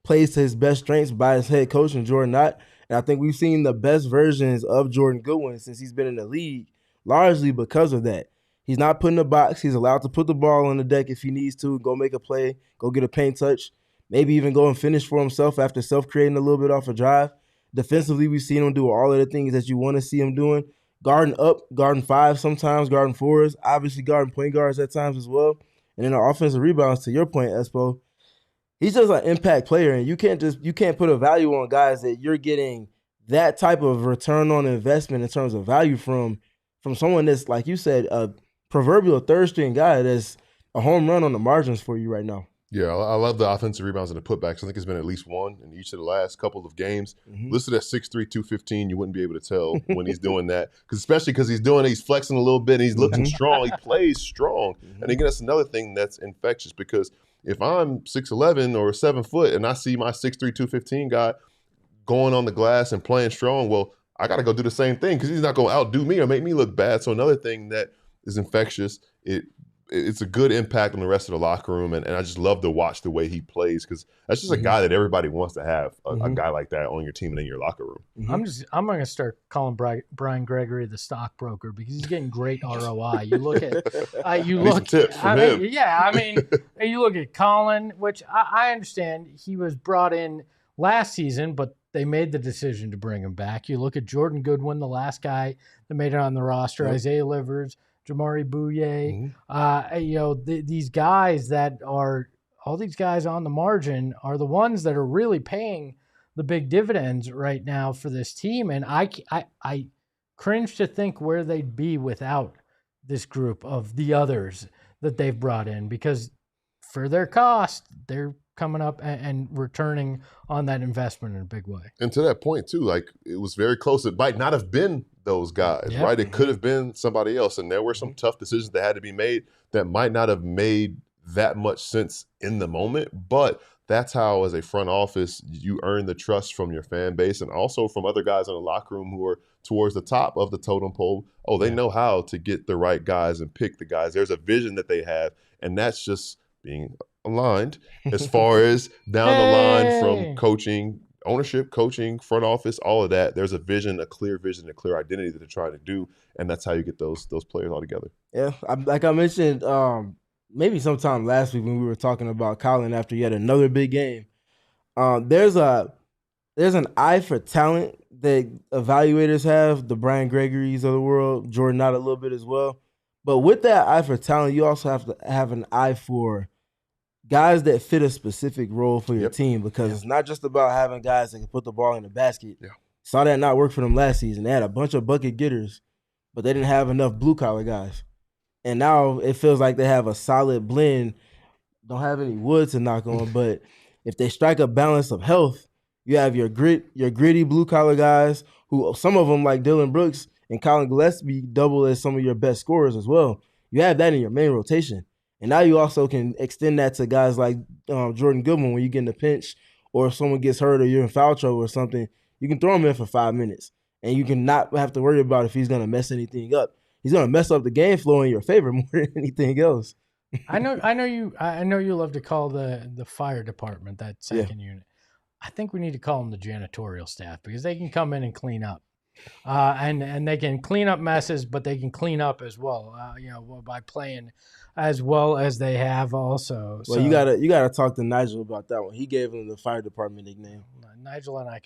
Speaker 3: plays to his best strengths by his head coach and Jordan Knott. And I think we've seen the best versions of Jordan Goodwin since he's been in the league, largely because of that. He's not put in the box. He's allowed to put the ball on the deck if he needs to, go make a play, go get a paint touch, maybe even go and finish for himself after self-creating a little bit off a drive. Defensively, we've seen him do all of the things that you want to see him doing. Guarding up, guarding 5 sometimes, guarding 4s, obviously guarding point guards at times as well. And then the offensive rebounds, to your point, Espo, he's just an impact player, and you can't put a value on guys that you're getting that type of return on investment in terms of value from someone that's, like you said, a proverbial third-string guy that's a home run on the margins for you right now.
Speaker 2: Yeah, I love the offensive rebounds and the putbacks. I think it's been at least one in each of the last couple of games.
Speaker 3: Mm-hmm.
Speaker 2: Listed at 6'3", 215, you wouldn't be able to tell when he's doing that. Especially because he's flexing a little bit and he's looking strong. He plays strong.
Speaker 3: Mm-hmm.
Speaker 2: And again, that's another thing that's infectious because if I'm 6'11" or 7 foot and I see my 6'3", 215 guy going on the glass and playing strong, well, I got to go do the same thing because he's not going to outdo me or make me look bad. So another thing that is infectious it's a good impact on the rest of the locker room, and I just love to watch the way he plays because that's just a guy that everybody wants to have, a guy like that on your team and in your locker room.
Speaker 1: I'm going to start calling Brian Gregory the stockbroker because he's getting great ROI. You look at you look
Speaker 2: tips from him.
Speaker 1: You look at Collin, which I understand he was brought in last season, but they made the decision to bring him back. You look at Jordan Goodwin, the last guy that made it on the roster, Isaiah Livers, Jamari Bouye, these guys that are all these guys on the margin are the ones that are really paying the big dividends right now for this team. And I cringe to think where they'd be without this group of the others that they've brought in, because for their cost, they're coming up and returning on that investment in a big way.
Speaker 2: And to that point too, like it was very close. It might not have been those guys, right? It could have been somebody else. And there were some tough decisions that had to be made that might not have made that much sense in the moment. But that's how, as a front office, you earn the trust from your fan base and also from other guys in the locker room who are towards the top of the totem pole. Oh, they know how to get the right guys and pick the guys. There's a vision that they have, and that's just being aligned as far as down the line from coaching, ownership, coaching, front office, all of that. There's a vision, a clear identity that they're trying to do, and that's how you get those players all together.
Speaker 3: Yeah, like I mentioned, maybe sometime last week when we were talking about Collin after he had another big game. There's an eye for talent that evaluators have, the Brian Gregory's of the world, Jordan Knott a little bit as well. But with that eye for talent, you also have to have an eye for guys that fit a specific role for your team, because it's not just about having guys that can put the ball in the basket. Saw that not work for them last season. They had a bunch of bucket getters, but they didn't have enough blue-collar guys. And now it feels like they have a solid blend. Don't have any wood to knock on, but if they strike a balance of health, you have your gritty blue-collar guys who some of them, like Dillon Brooks and Collin Gillespie, double as some of your best scorers as well. You have that in your main rotation. And now you also can extend that to guys like Jordan Goodwin when you get in a pinch or if someone gets hurt or you're in foul trouble or something. You can throw him in for 5 minutes, and you can not have to worry about if he's going to mess anything up. He's going to mess up the game flow in your favor more than anything else.
Speaker 1: I know you love to call the fire department that second unit. I think we need to call them the janitorial staff, because they can come in and clean up. And they can clean up messes, but they can clean up as well, by playing as well as they have also.
Speaker 3: Well, you gotta talk to Nigel about that one. He gave him the fire department nickname.
Speaker 1: Nigel and I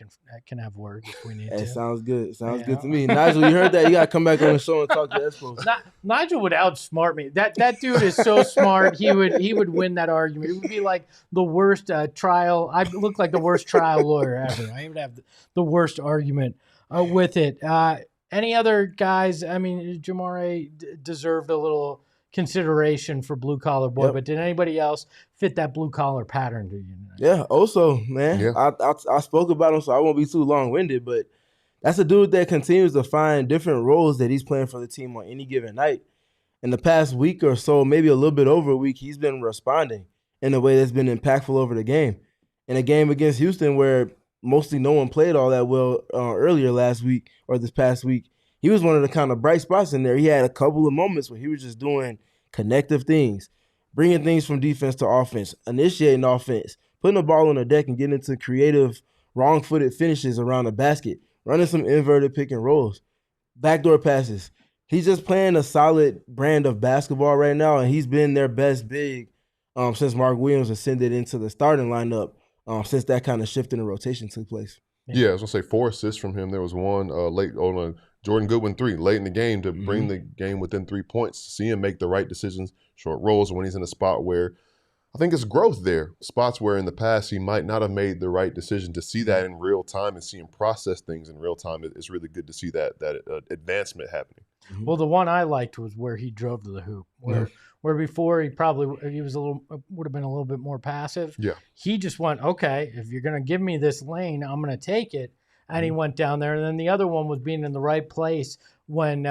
Speaker 1: can have words if we need
Speaker 3: to.
Speaker 1: Sounds
Speaker 3: good. Sounds good to me. Nigel, you heard that? You gotta come back on the show and talk to Espo.
Speaker 1: Nigel would outsmart me. That dude is so smart. He would win that argument. It would be like the worst trial. I look like the worst trial lawyer ever. I would have the worst argument with it. Any other guys? I mean, Jamari deserved a little consideration for blue collar boy, but did anybody else fit that blue collar pattern to you?
Speaker 3: Yeah, also, man, I spoke about him, so I won't be too long winded. But that's a dude that continues to find different roles that he's playing for the team on any given night. In the past week or so, maybe a little bit over a week, he's been responding in a way that's been impactful over the game. In a game against Houston where mostly no one played all that well earlier last week or this past week, he was one of the kind of bright spots in there. He had a couple of moments where he was just doing connective things, bringing things from defense to offense, initiating offense, putting the ball on the deck and getting into creative wrong-footed finishes around the basket, running some inverted pick and rolls, backdoor passes. He's just playing a solid brand of basketball right now, and he's been their best big since Mark Williams ascended into the starting lineup, since that kind of shift in the rotation took place.
Speaker 2: Yeah, I was going to say 4 assists from him. There was one late on a Jordan Goodwin 3 late in the game to bring the game within 3 points, see him make the right decisions, short rolls when he's in a spot where I think it's growth there. Spots where in the past he might not have made the right decision. To see that in real time and see him process things in real time, it's really good to see that advancement happening.
Speaker 1: Well, the one I liked was where he drove to the hoop, where before he would have been a little bit more passive. Yeah, he just went, okay, if you're going to give me this lane, I'm going to take it. And he went down there. And then the other one was being in the right place when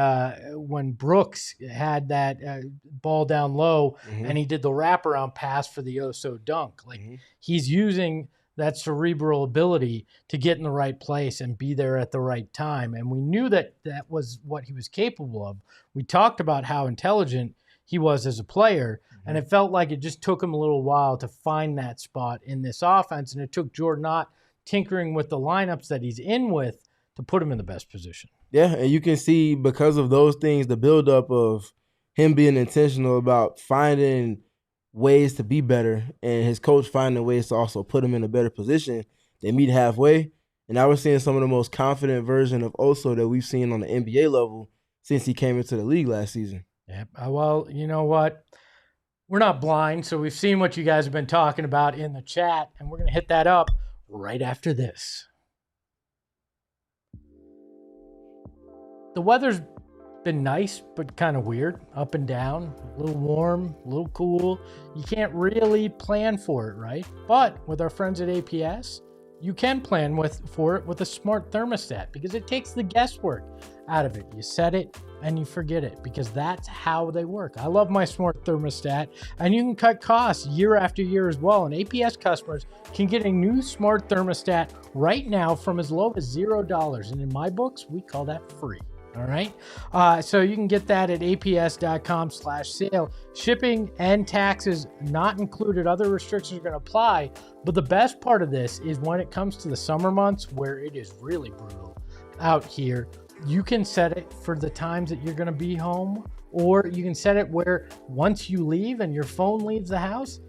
Speaker 1: Brooks had that ball down low and he did the wraparound pass for the oh-so dunk. Like he's using that cerebral ability to get in the right place and be there at the right time. And we knew that was what he was capable of. We talked about how intelligent he was as a player. And it felt like it just took him a little while to find that spot in this offense. And it took Jordan Knott tinkering with the lineups that he's in with to put him in the best position.
Speaker 3: Yeah, and you can see because of those things, the buildup of him being intentional about finding ways to be better and his coach finding ways to also put him in a better position. They meet halfway. And now we're seeing some of the most confident version of Oso that we've seen on the NBA level since he came into the league last season.
Speaker 1: Yeah, well, you know what? We're not blind, so we've seen what you guys have been talking about in the chat, and we're going to hit that up right after this. The weather's been nice, but kind of weird, up and down, a little warm, a little cool. You can't really plan for it, right? But with our friends at APS, you can plan for it with a smart thermostat because it takes the guesswork out of it. You set it and you forget it because that's how they work. I love my smart thermostat, and you can cut costs year after year as well. And APS customers can get a new smart thermostat right now from as low as $0. And in my books, we call that free. All right. So you can get that at aps.com/sale. Shipping and taxes not included. Other restrictions are going to apply. But the best part of this is when it comes to the summer months where it is really brutal out here, you can set it for the times that you're going to be home, or you can set it where once you leave and your phone leaves the house,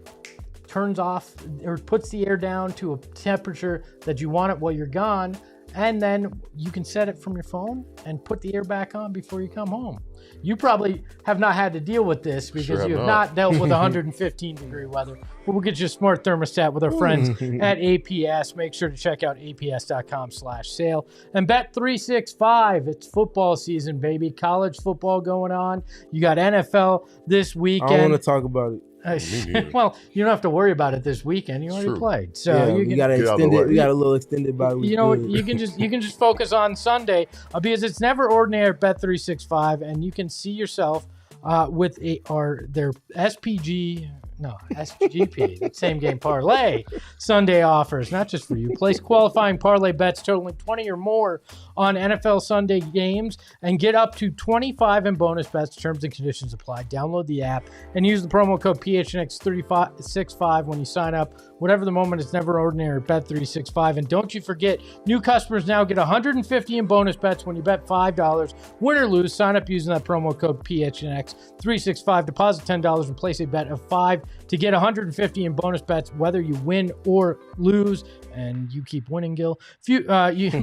Speaker 1: turns off or puts the air down to a temperature that you want it while you're gone. And then you can set it from your phone and put the air back on before you come home. You probably have not had to deal with this because you have not dealt with 115-degree weather. But we'll get you a smart thermostat with our friends at APS. Make sure to check out aps.com/sale. And Bet365, it's football season, baby. College football going on. You got NFL this weekend.
Speaker 3: I don't want to talk about it.
Speaker 1: Well, you don't have to worry about it this weekend. You already played, so
Speaker 3: yeah, you got to extend it. We got a little extended bye week.
Speaker 1: You know, you can just focus on Sunday because it's never ordinary at Bet365, and you can see yourself with their SGP, same game parlay Sunday offers, not just for you. Place qualifying parlay bets totaling 20 or more on NFL Sunday games and get up to 25 in bonus bets. Terms and conditions apply. Download the app and use the promo code PHNX365 when you sign up. Whatever the moment, it's never ordinary at Bet365. And don't you forget, new customers now get 150 in bonus bets when you bet $5. Win or lose, sign up using that promo code PHNX365. Deposit $10 and place a bet of $5 to get 150 in bonus bets, whether you win or lose. And you keep winning, Gil. You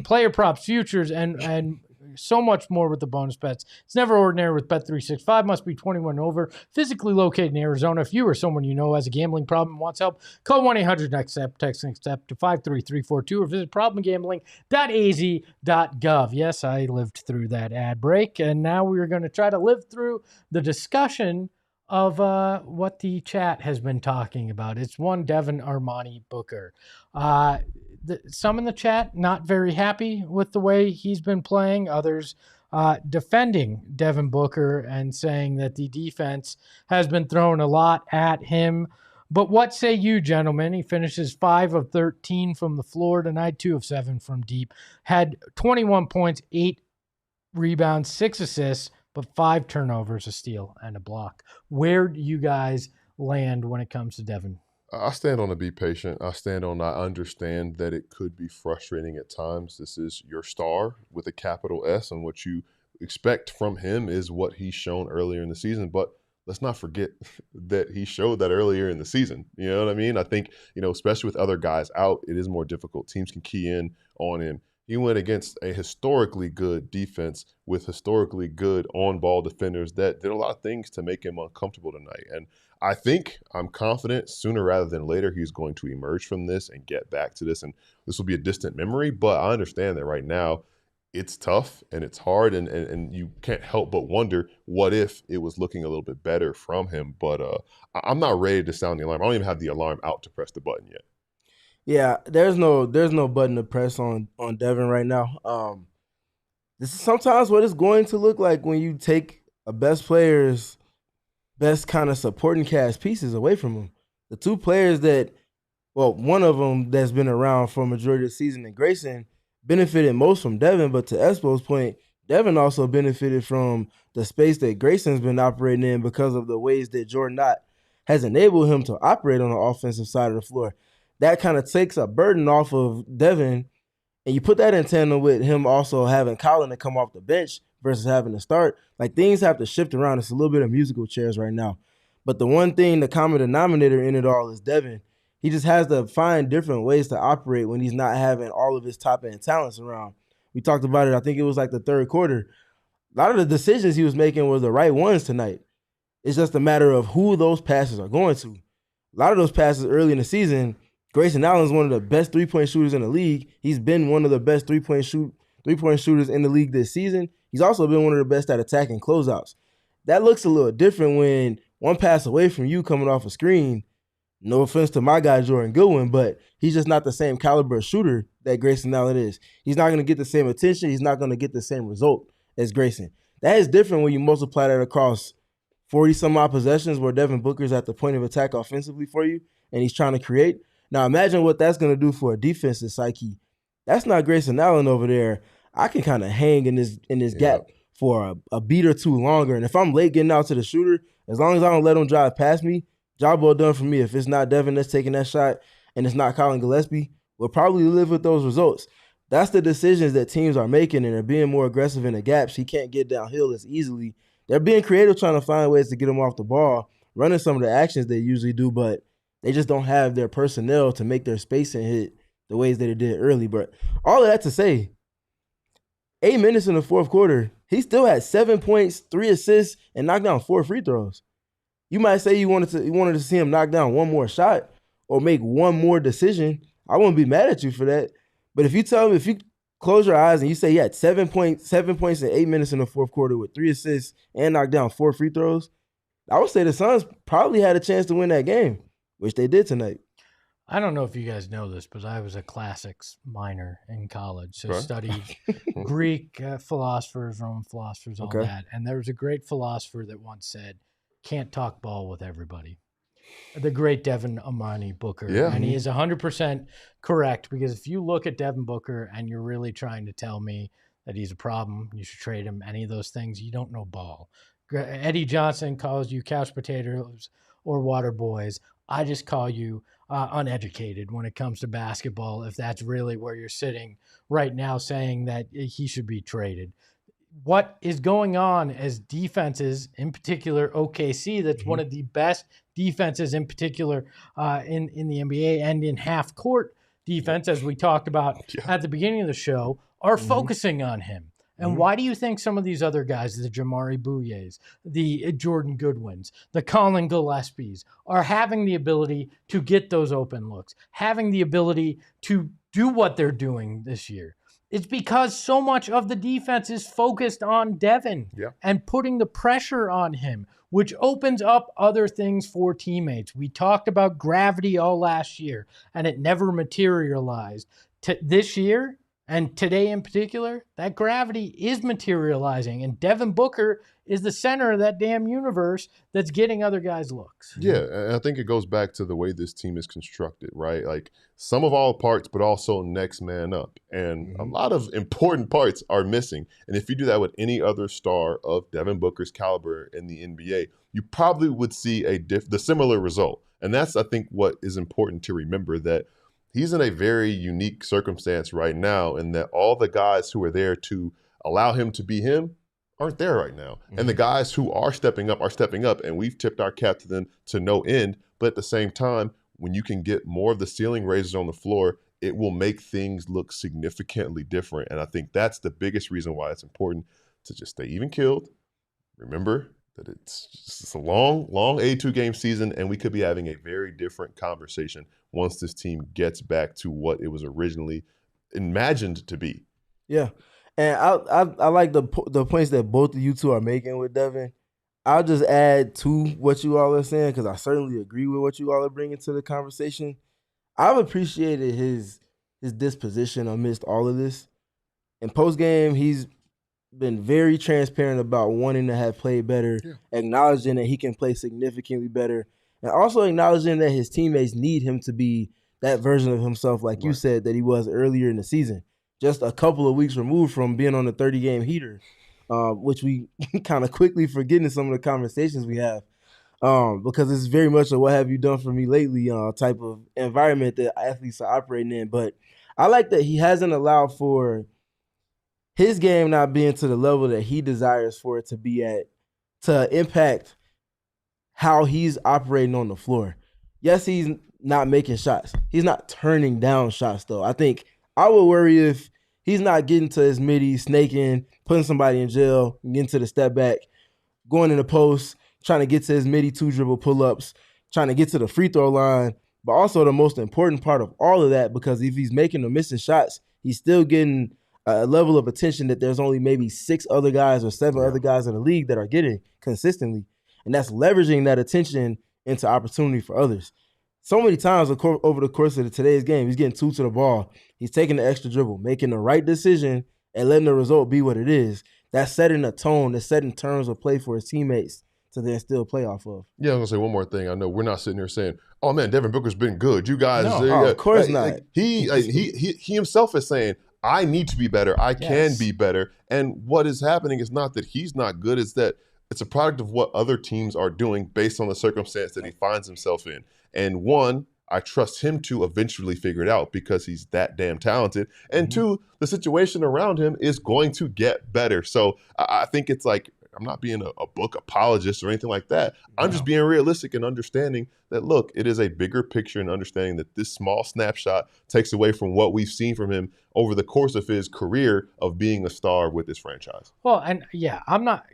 Speaker 1: player props, futures, and so much more with the bonus bets. It's never ordinary with Bet365. Must be 21 over. Physically located in Arizona. If you or someone you know has a gambling problem and wants help, call 1-800-NEXT-STEP. Text NEXT STEP to 53342 or visit problemgambling.az.gov. Yes, I lived through that ad break, and now we're going to try to live through the discussion of what the chat has been talking about. It's one Devin Armani Booker. Some in the chat not very happy with the way he's been playing. Others defending Devin Booker and saying that the defense has been throwing a lot at him. But what say you, gentlemen? He finishes 5 of 13 from the floor tonight, 2 of 7 from deep. Had 21 points, 8 rebounds, 6 assists, but 5 turnovers, a steal, and a block. Where do you guys land when it comes to Devin?
Speaker 2: I stand on to be patient. I understand that it could be frustrating at times. This is your star with a capital S, and what you expect from him is what he's shown earlier in the season. But let's not forget that he showed that earlier in the season. You know what I mean? I think, especially with other guys out, it is more difficult. Teams can key in on him. He went against a historically good defense with historically good on-ball defenders that did a lot of things to make him uncomfortable tonight. And I'm confident sooner rather than later he's going to emerge from this and get back to this. And this will be a distant memory, but I understand that right now it's tough and it's hard, and you can't help but wonder what if it was looking a little bit better from him. But I'm not ready to sound the alarm. I don't even have the alarm out to press the button yet.
Speaker 3: Yeah, there's no button to press on Devin right now. This is sometimes what it's going to look like when you take a best player's best kind of supporting cast pieces away from him. The two players one of them that's been around for a majority of the season, and Grayson, benefited most from Devin, but to Espo's point, Devin also benefited from the space that Grayson's been operating in because of the ways that Jordan Knott has enabled him to operate on the offensive side of the floor. That kind of takes a burden off of Devin, and you put that in tandem with him also having Collin to come off the bench versus having to start. Like, things have to shift around. It's a little bit of musical chairs right now. But the one thing, the common denominator in it all is Devin. He just has to find different ways to operate when he's not having all of his top-end talents around. We talked about it, I think it was like the third quarter. A lot of the decisions he was making were the right ones tonight. It's just a matter of who those passes are going to. A lot of those passes early in the season, Grayson Allen's one of the best three-point shooters in the league. He's been one of the best three-point shooters in the league this season. He's also been one of the best at attacking closeouts. That looks a little different when one pass away from you coming off a screen. No offense to my guy, Jordan Goodwin, but he's just not the same caliber shooter that Grayson Allen is. He's not going to get the same attention. He's not going to get the same result as Grayson. That is different when you multiply that across 40-some-odd possessions where Devin Booker's at the point of attack offensively for you, and he's trying to create. Now, imagine what that's going to do for a defensive psyche. That's not Grayson Allen over there. I can kind of hang in this gap for a beat or two longer, and if I'm late getting out to the shooter, as long as I don't let him drive past me, job well done for me. If it's not Devin that's taking that shot and it's not Collin Gillespie, we'll probably live with those results. That's the decisions that teams are making, and they're being more aggressive in the gaps. He can't get downhill as easily. They're being creative trying to find ways to get him off the ball, running some of the actions they usually do, but they just don't have their personnel to make their spacing hit the ways that it did early. But all of that to say, 8 minutes in the fourth quarter, he still had 7 points, 3 assists, and knocked down 4 free throws. You might say you wanted to see him knock down one more shot or make one more decision. I wouldn't be mad at you for that. But if you close your eyes and you say he had 7 points in 8 minutes in the fourth quarter with 3 assists and knocked down 4 free throws, I would say the Suns probably had a chance to win that game, which they did tonight.
Speaker 1: I don't know if you guys know this, but I was a classics minor in college, so studied Greek philosophers, Roman philosophers, all that. And there was a great philosopher that once said, "Can't talk ball with everybody." The great Devin Amani Booker. Yeah. And he is 100% correct, because if you look at Devin Booker and you're really trying to tell me that he's a problem, you should trade him, any of those things, you don't know ball. Eddie Johnson calls you couch potatoes or water boys. I just call you uneducated when it comes to basketball, if that's really where you're sitting right now saying that he should be traded. What is going on as defenses, in particular OKC, that's one of the best defenses in particular in the NBA, and in half-court defense, as we talked about at the beginning of the show, are focusing on him. And why do you think some of these other guys, the Jamari Bouyes, the Jordan Goodwins, the Collin Gillespies, are having the ability to get those open looks, having the ability to do what they're doing this year? It's because so much of the defense is focused on Devin and putting the pressure on him, which opens up other things for teammates. We talked about gravity all last year, and it never materialized. This year, and today in particular, that gravity is materializing, and Devin Booker is the center of that damn universe that's getting other guys looks.
Speaker 2: Yeah, and I think it goes back to the way this team is constructed, right? Like, some of all parts, but also next man up. And a lot of important parts are missing. And if you do that with any other star of Devin Booker's caliber in the NBA, you probably would see the similar result. And that's, I think, what is important to remember, that he's in a very unique circumstance right now, in that all the guys who are there to allow him to be him aren't there right now. And the guys who are stepping up, and we've tipped our cap to them to no end. But at the same time, when you can get more of the ceiling raisers on the floor, it will make things look significantly different. And I think that's the biggest reason why it's important to just stay even-keeled. Remember that it's a long A2 game season, and we could be having a very different conversation once this team gets back to what it was originally imagined to be.
Speaker 3: Yeah. And I like the points that both of you two are making with Devin. I'll just add to what you all are saying, because I certainly agree with what you all are bringing to the conversation. I've appreciated his disposition amidst all of this. In postgame, he's been very transparent about wanting to have played better, acknowledging that he can play significantly better, and also acknowledging that his teammates need him to be that version of himself, like you said, that he was earlier in the season. just a couple of weeks removed from being on the 30-game heater, which we kind of quickly forget in some of the conversations we have. Because it's very much a what have you done for me lately type of environment that athletes are operating in. But I like that he hasn't allowed for his game not being to the level that he desires for it to be at to impact how he's operating on the floor. Yes, he's not making shots. He's not turning down shots, though. I think I would worry if he's not getting to his midi, snaking, putting somebody in jail, getting to the step back, going in the post, trying to get to his midi 2-dribble pull-ups, trying to get to the free throw line. But also the most important part of all of that, because if he's making or missing shots, he's still getting a level of attention that there's only maybe 6 other guys or 7 other guys in the league that are getting consistently. And that's leveraging that attention into opportunity for others. So many times over the course of today's game, he's getting 2 to the ball. He's taking the extra dribble, making the right decision, and letting the result be what it is. That's setting a tone, that's setting terms of play for his teammates to then still play off of.
Speaker 2: Yeah, I'm going to say one more thing. I know we're not sitting here saying, oh, man, Devin Booker's been good. You guys.
Speaker 3: No, of course not.
Speaker 2: He himself is saying, I need to be better. I can be better. And what is happening is not that he's not good. It's that it's a product of what other teams are doing based on the circumstance that he finds himself in. And one, I trust him to eventually figure it out because he's that damn talented. And two, the situation around him is going to get better. So I think it's like, I'm not being a book apologist or anything like that. I'm just being realistic and understanding that, look, it is a bigger picture and understanding that this small snapshot takes away from what we've seen from him over the course of his career of being a star with this franchise.
Speaker 1: Well, and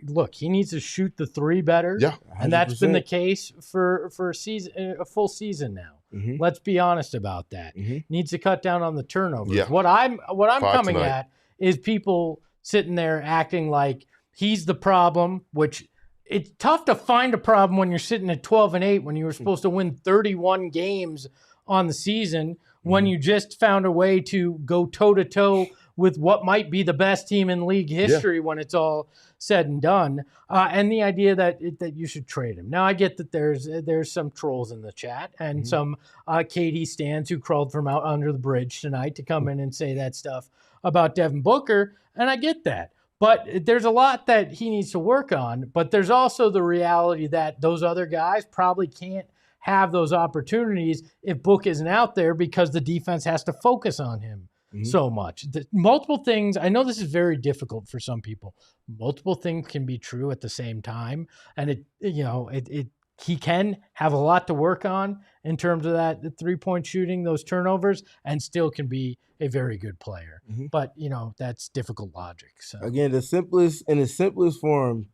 Speaker 1: look, he needs to shoot the 3 better.
Speaker 2: Yeah.
Speaker 3: 100%.
Speaker 1: And that's been the case for a full season now. Let's be honest about that. Needs to cut down on the turnovers.
Speaker 2: Yeah.
Speaker 1: What I'm coming
Speaker 2: tonight.
Speaker 1: at is people sitting there acting like he's the problem, which it's tough to find a problem when you're sitting at 12-8 when you were supposed to win 31 games on the season, when you just found a way to go toe-to-toe with what might be the best team in league history when it's all said and done, and the idea that you should trade him. Now, I get that there's some trolls in the chat and some KD stans who crawled from out under the bridge tonight to come in and say that stuff about Devin Booker, and I get that. But there's a lot that he needs to work on, but there's also the reality that those other guys probably can't have those opportunities if Book isn't out there because the defense has to focus on him so much. Multiple things, I know this is very difficult for some people. Multiple things can be true at the same time, and he can have a lot to work on in terms of that three-point shooting, those turnovers, and still can be a very good player. But, that's difficult logic. So
Speaker 3: Again, in the simplest form,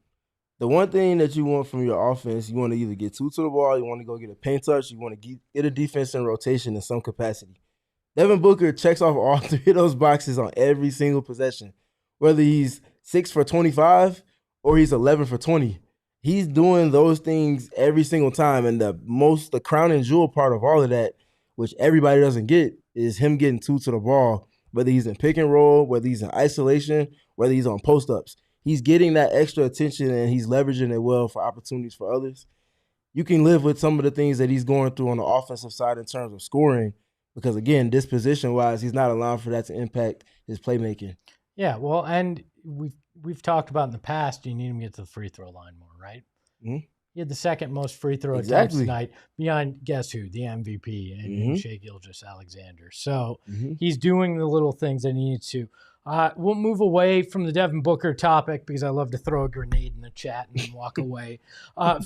Speaker 3: the one thing that you want from your offense, you want to either get 2 to the ball, you want to go get a paint touch, you want to get a defense in rotation in some capacity. Devin Booker checks off all 3 of those boxes on every single possession, whether he's 6 for 25 or he's 11 for 20. He's doing those things every single time, and the crown and jewel part of all of that, which everybody doesn't get, is him getting 2 to the ball, whether he's in pick and roll, whether he's in isolation, whether he's on post-ups. He's getting that extra attention, and he's leveraging it well for opportunities for others. You can live with some of the things that he's going through on the offensive side in terms of scoring because, again, disposition-wise, he's not allowing for that to impact his playmaking.
Speaker 1: Yeah, well, and we've talked about in the past, you need him to get to the free throw line more, right? He had the second most free throw attempts tonight behind, guess who, the MVP, and Shai Gilgeous-Alexander. So he's doing the little things that he needs to. We'll move away from the Devin Booker topic because I love to throw a grenade in the chat and then walk away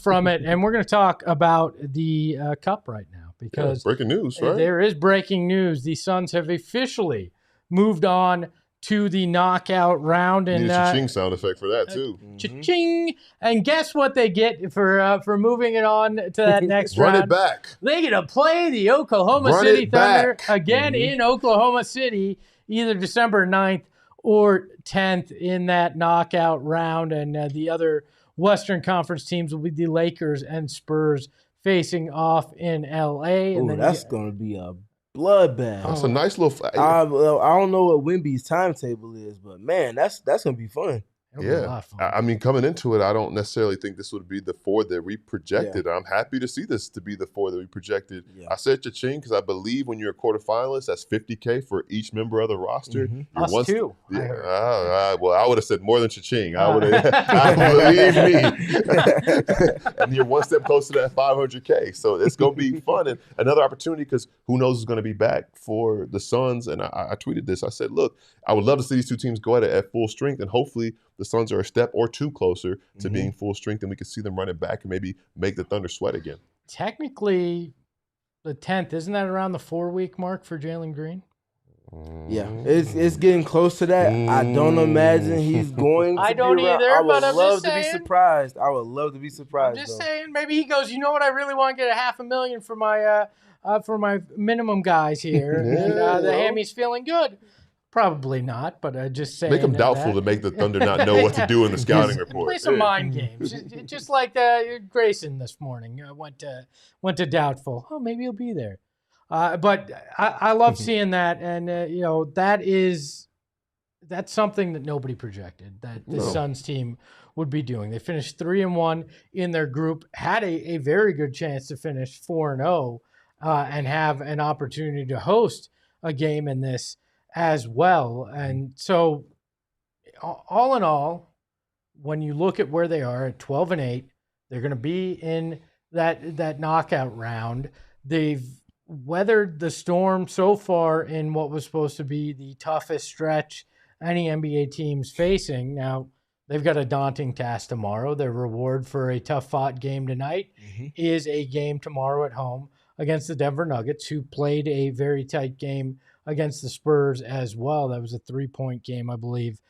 Speaker 1: from it. And we're going to talk about the Cup right now because
Speaker 2: breaking news, right?
Speaker 1: There is breaking news. The Suns have officially moved on to the knockout round. And
Speaker 2: need a cha-ching sound effect for that, too.
Speaker 1: Cha-ching! And guess what they get for moving it on to that next round?
Speaker 2: Run it back.
Speaker 1: They get to play the Oklahoma City Thunder again in Oklahoma City, either December 9th or 10th in that knockout round. And the other Western Conference teams will be the Lakers and Spurs facing off in L.A.
Speaker 3: Ooh, and that's going to be a bloodbath.
Speaker 2: That's a nice little.
Speaker 3: I don't know what Wemby's timetable is, but man, that's going to be fun.
Speaker 1: It'll be a lot of fun.
Speaker 2: I mean, coming into it, I don't necessarily think this would be the 4 that we projected. I'm happy to see this to be the 4 that we projected. I said cha-ching because I believe when you're a quarterfinalist, that's $50K for each member of the roster.
Speaker 1: Us too.
Speaker 2: Well, I would have said more than cha-ching. I would have, believe me. And you're one step closer to that $500K. So it's going to be fun and another opportunity because who knows who's going to be back for the Suns. And I tweeted this. I said, look, I would love to see these 2 teams go at full strength, and hopefully the Suns are a step or 2 closer to being full strength, and we can see them running back and maybe make the Thunder sweat again.
Speaker 1: Technically, the 10th, isn't that around the 4-week mark for Jalen Green?
Speaker 3: Yeah, it's getting close to that. I don't imagine he's going to
Speaker 1: I don't
Speaker 3: be around.
Speaker 1: either,
Speaker 3: I would
Speaker 1: but I'm
Speaker 3: love
Speaker 1: just
Speaker 3: to be
Speaker 1: saying.
Speaker 3: surprised. I would love to be surprised.
Speaker 1: I'm just saying, maybe he goes, you know what, I really want to get $500,000 for my minimum guys here. And the Hammy's feeling good. Probably not, but just saying.
Speaker 2: Make them doubtful to make the Thunder not know what to do in the scouting report.
Speaker 1: Play some mind games, just like Grayson this morning went to doubtful. Oh, maybe he'll be there. But I love seeing that, and that's something that nobody projected that the Suns team would be doing. They finished 3-1 in their group, had a very good chance to finish 4-0, and have an opportunity to host a game in this as well. And so all in all, when you look at where they are at 12-8, they're going to be in that knockout round. They've weathered the storm so far in what was supposed to be the toughest stretch any NBA team's facing. Now, they've got a daunting task tomorrow. Their reward for a tough-fought game tonight is a game tomorrow at home against the Denver Nuggets, who played a very tight game against the Spurs as well. That was a 3-point game, I believe,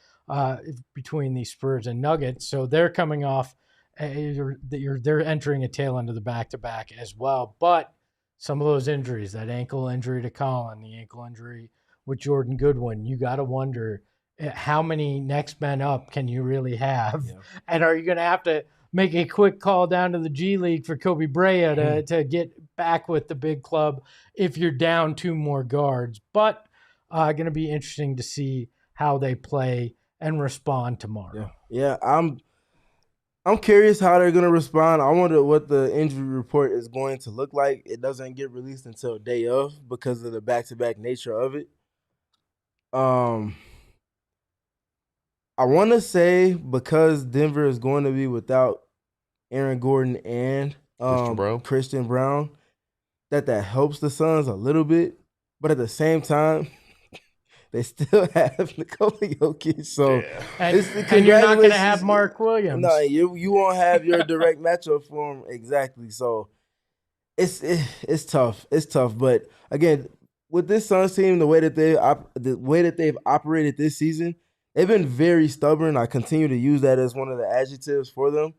Speaker 1: between the Spurs and Nuggets. So they're coming off, they're entering a tail end of the back-to-back as well. But some of those injuries, that ankle injury to Collin, the ankle injury with Jordan Goodwin, you got to wonder how many next men up can you really have? Yeah. And are you going to have to make a quick call down to the G League for Kobe Brea to get back with the big club if you're down 2 more guards? But going to be interesting to see how they play and respond tomorrow.
Speaker 3: Yeah, I'm curious how they're going to respond. I wonder what the injury report is going to look like. It doesn't get released until day of because of the back-to-back nature of it. I want to say because Denver is going to be without Aaron Gordon and Christian Brown, that helps the Suns a little bit. But at the same time, they still have Nikola Jokic. So
Speaker 1: and you're not going to have Mark Williams.
Speaker 3: No, you won't have your direct matchup for him exactly. So it's tough. It's tough. But again, with this Suns team, the way that they've operated this season, they've been very stubborn. I continue to use that as one of the adjectives for them.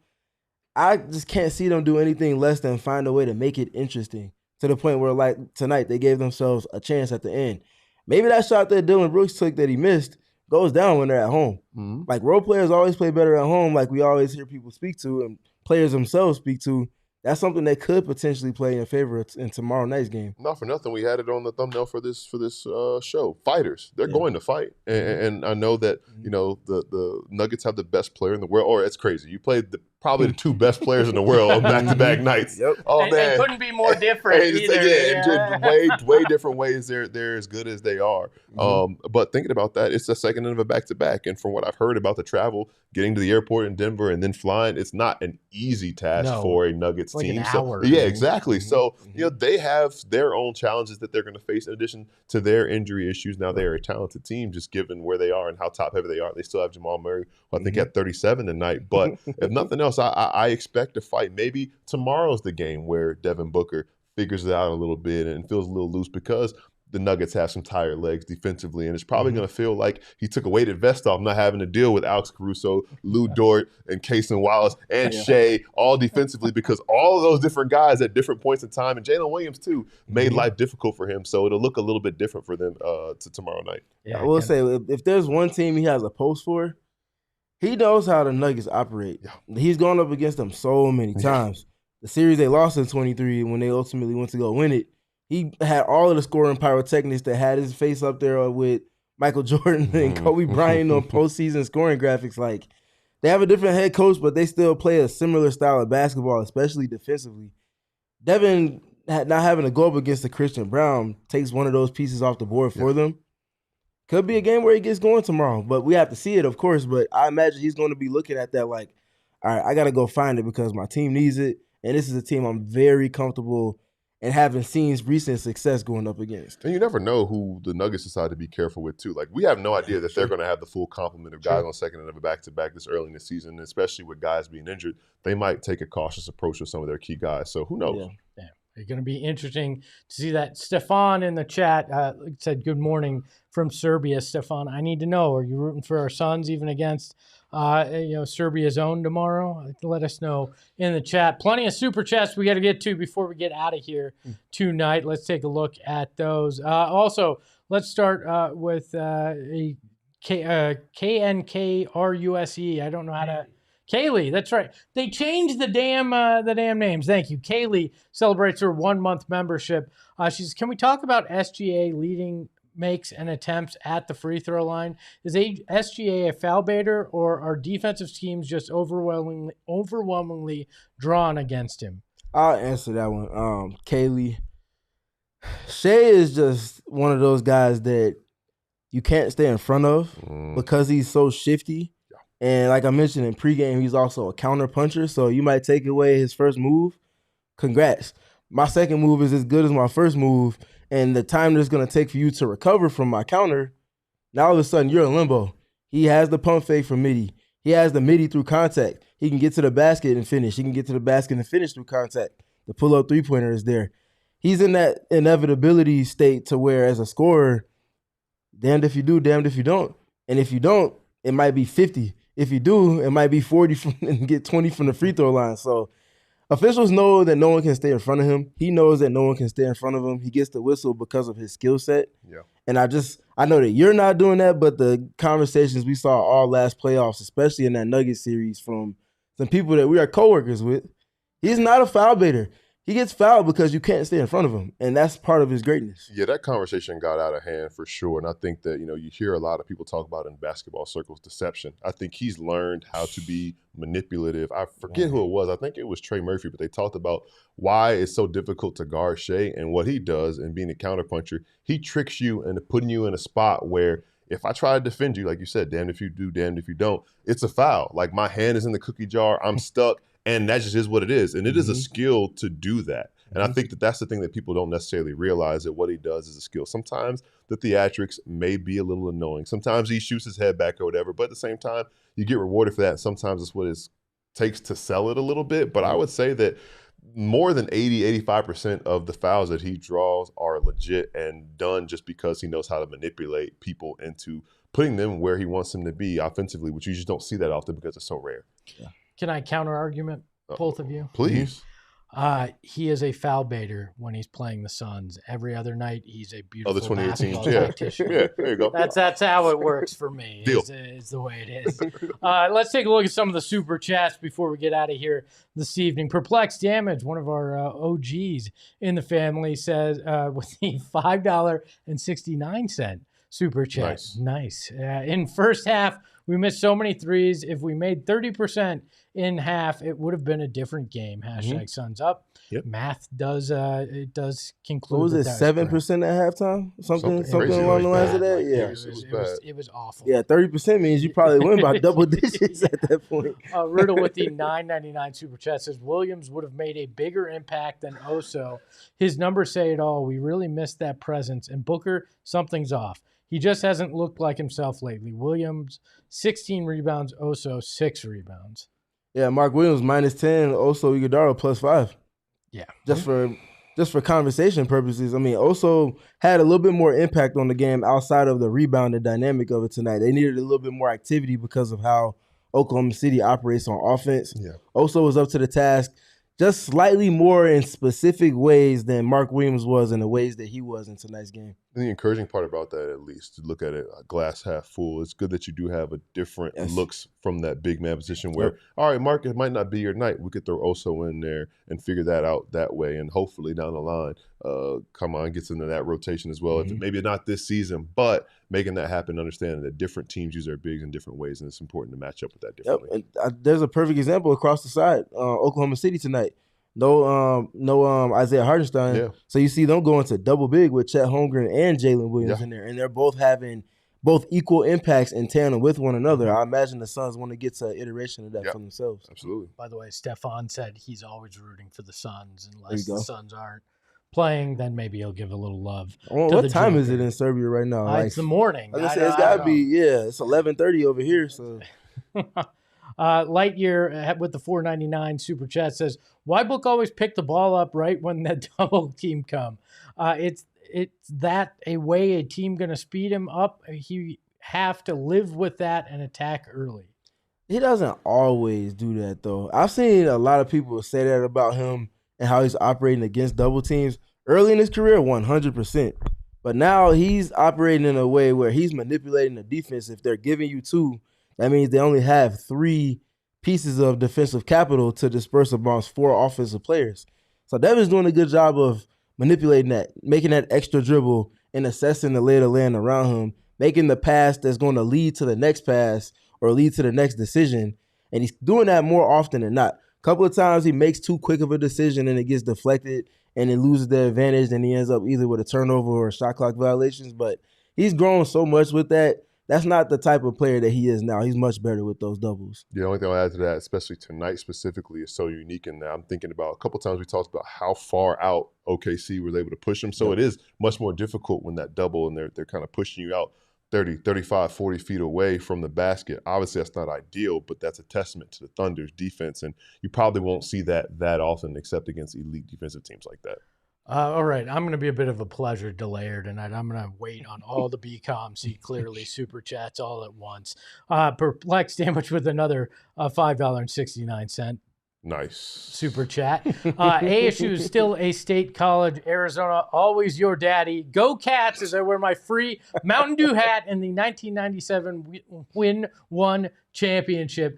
Speaker 3: I just can't see them do anything less than find a way to make it interesting to the point where, like tonight, they gave themselves a chance at the end. Maybe that shot that Dylan Brooks took that he missed goes down when they're at home. Like, role players always play better at home, like we always hear people speak to and players themselves speak to. That's something that could potentially play in favor in tomorrow night's game.
Speaker 2: Not for nothing, we had it on the thumbnail for this show. Fighters, they're going to fight, and I know that the Nuggets have the best player in the world. Or it's crazy. You played probably the 2 best players in the world on back-to-back nights.
Speaker 1: Oh man, it couldn't be more different either.
Speaker 2: Way different ways. They're as good as they are. But thinking about that, it's the second end of a back-to-back, and from what I've heard about the travel, getting to the airport in Denver and then flying, it's not an easy task for a Nuggets team.
Speaker 1: An hour.
Speaker 2: Yeah, exactly. So they have their own challenges that they're going to face in addition to their injury issues. Now they are a talented team, just given where they are and how top heavy they are. They still have Jamal Murray, who I think had 37 tonight. But if nothing else, I expect a fight. Maybe tomorrow's the game where Devin Booker figures it out a little bit and feels a little loose because the Nuggets have some tired legs defensively, and it's probably going to feel like he took a weighted vest off, not having to deal with Alex Caruso, Lou Dort, and Cason Wallace, and Shai, all defensively, because all of those different guys at different points in time, and Jalen Williams too, made life difficult for him. So it'll look a little bit different for them to tomorrow night.
Speaker 3: Yeah, I will say, if there's one team he has a pulse for, he knows how the Nuggets operate. Yeah. He's gone up against them so many times. The series they lost in 23 when they ultimately went to go win it, he had all of the scoring pyrotechnics that had his face up there with Michael Jordan and Kobe Bryant on postseason scoring graphics. Like, They have a different head coach, but they still play a similar style of basketball, especially defensively. Devin not having to go up against the Christian Brown takes one of those pieces off the board for them. Could be a game where he gets going tomorrow, but we have to see it, of course. But I imagine he's going to be looking at that like, all right, I got to go find it because my team needs it. And this is a team I'm very comfortable and having seen recent success going up against.
Speaker 2: And you never know who the Nuggets decide to be careful with, too. Like, we have no idea that they're going to have the full complement of guys on second and a back-to-back this early in the season, and especially with guys being injured. They might take a cautious approach with some of their key guys. So who knows?
Speaker 1: Yeah. It's going to be interesting to see that. Stefan in the chat said, good morning from Serbia. Stefan, I need to know, are you rooting for our Suns even against Serbia's own tomorrow? Let us know in the chat. Plenty of super chats we got to get to before we get out of here tonight. Let's take a look at those. Also, let's start with KNKRUSE. I don't know how to... Kaylee, that's right. They changed the damn names. Thank you. Kaylee celebrates her 1 month membership. She says, can we talk about SGA leading makes and attempts at the free throw line? Is SGA a foul baiter, or are defensive schemes just overwhelmingly drawn against him?
Speaker 3: I'll answer that one. Kaylee, Shai is just one of those guys that you can't stay in front of because he's so shifty. And like I mentioned in pregame, he's also a counter puncher. So you might take away his first move. Congrats. My second move is as good as my first move. And the time that it's going to take for you to recover from my counter, now all of a sudden you're in limbo. He has the pump fake from midi. He has the midi through contact. He can get to the basket and finish. He can get to the basket and finish through contact. The pull-up three-pointer is there. He's in that inevitability state to where as a scorer, damned if you do, damned if you don't. And if you don't, it might be 50. If you do, it might be 40 and get 20 from the free throw line. So officials know that no one can stay in front of him. He knows that no one can stay in front of him. He gets the whistle because of his skill set. Yeah. And I know that you're not doing that, but the conversations we saw all last playoffs, especially in that Nuggets series from some people that we are coworkers with, he's not a foul baiter. He gets fouled because you can't stay in front of him, and that's part of his greatness.
Speaker 2: Yeah, that conversation got out of hand for sure, and I think that, you hear a lot of people talk about in basketball circles deception. I think he's learned how to be manipulative. I forget who it was. I think it was Trey Murphy, but they talked about why it's so difficult to guard Shai and what he does in being a counterpuncher. He tricks you into putting you in a spot where if I try to defend you, like you said, damned if you do, damned if you don't, it's a foul. Like my hand is in the cookie jar, I'm stuck. And that just is what it is. And it is a skill to do that. And I think that that's the thing that people don't necessarily realize, that what he does is a skill. Sometimes the theatrics may be a little annoying. Sometimes he shoots his head back or whatever. But at the same time, you get rewarded for that. And sometimes it's what it takes to sell it a little bit. But I would say that more than 85% of the fouls that he draws are legit and done just because he knows how to manipulate people into putting them where he wants them to be offensively, which you just don't see that often because it's so rare.
Speaker 1: Yeah. Can I counter argument both of you?
Speaker 2: Please.
Speaker 1: He is a foul baiter when he's playing the Suns. Every other night, he's a beautiful
Speaker 2: the 2018
Speaker 1: basketball tactician.
Speaker 2: Yeah, there you go.
Speaker 1: That's how it works for me. Is the way it is. Let's take a look at some of the super chats before we get out of here this evening. Perplexed Damage, one of our OGs in the family, says with the $5.69 super chat. Nice. In first half, we missed so many threes. If we made 30% in half, it would have been a different game. Hashtag Suns up. Yep. Math does conclude.
Speaker 3: What was it, 7% at halftime? Something along the lines of that? Yeah.
Speaker 1: It was awful.
Speaker 3: Yeah, 30% means you probably win by double digits at that point.
Speaker 1: Riddle with the $9.99 super chat says Williams would have made a bigger impact than Oso. His numbers say it all. We really missed that presence. And Booker, something's off. He just hasn't looked like himself lately. Williams, 16 rebounds. Oso, 6 rebounds.
Speaker 3: Yeah, Mark Williams, -10. Oso Iguodala, +5.
Speaker 1: Yeah.
Speaker 3: Just for conversation purposes, I mean, Oso had a little bit more impact on the game outside of the rebound and dynamic of it tonight. They needed a little bit more activity because of how Oklahoma City operates on offense. Yeah. Oso was up to the task just slightly more in specific ways than Mark Williams was in the ways that he was in tonight's game.
Speaker 2: And the encouraging part about that, at least, to look at it glass half full, it's good that you do have a different looks from that big man position where, all right, Mark, it might not be your night. We could throw Oso in there and figure that out that way. And hopefully down the line, gets into that rotation as well. If maybe not this season, but making that happen, understanding that different teams use their bigs in different ways, and it's important to match up with that differently.
Speaker 3: And there's a perfect example across the side, Oklahoma City tonight. No Isaiah Hartenstein.
Speaker 2: Yeah.
Speaker 3: So you see them going to double big with Chet Holmgren and Jalen Williams in there, and they're both having equal impacts in tandem with one another. I imagine the Suns want to get to an iteration of that for themselves.
Speaker 2: Absolutely.
Speaker 1: By the way, Stefan said he's always rooting for the Suns. Unless the Suns aren't playing, then maybe he'll give a little love.
Speaker 3: What time is it in Serbia right now?
Speaker 1: It's the morning.
Speaker 3: I say it's got to be, it's 11:30 over here. So.
Speaker 1: Lightyear with the $4.99 super chat says, "Why Book always pick the ball up right when the double team come? It's that a way a team going to speed him up. He have to live with that and attack early."
Speaker 3: He doesn't always do that though. I've seen a lot of people say that about him and how he's operating against double teams early in his career, 100%. But now he's operating in a way where he's manipulating the defense. If they're giving you 2. That means they only have 3 pieces of defensive capital to disperse amongst 4 offensive players. So Devin's doing a good job of manipulating that, making that extra dribble and assessing the lay of the land around him, making the pass that's going to lead to the next pass or lead to the next decision. And he's doing that more often than not. A couple of times he makes too quick of a decision and it gets deflected and it loses the advantage. Then he ends up either with a turnover or shot clock violations. But he's grown so much with that. That's not the type of player that he is now. He's much better with those doubles.
Speaker 2: The only thing I'll add to that, especially tonight specifically, is so unique in that I'm thinking about a couple times we talked about how far out OKC was able to push him. So it is much more difficult when that double and they're kind of pushing you out 30, 35, 40 feet away from the basket. Obviously, that's not ideal, but that's a testament to the Thunder's defense. And you probably won't see that often except against elite defensive teams like that.
Speaker 1: All right, I'm going to be a bit of a pleasure delayer tonight. I'm going to wait on all the BCOM, see clearly super chats all at once. Perplexed sandwich with another $5.69.
Speaker 2: Nice.
Speaker 1: Super chat. ASU is still a state college. Arizona, always your daddy. Go Cats as I wear my free Mountain Dew hat in the 1997 Win 1 championship.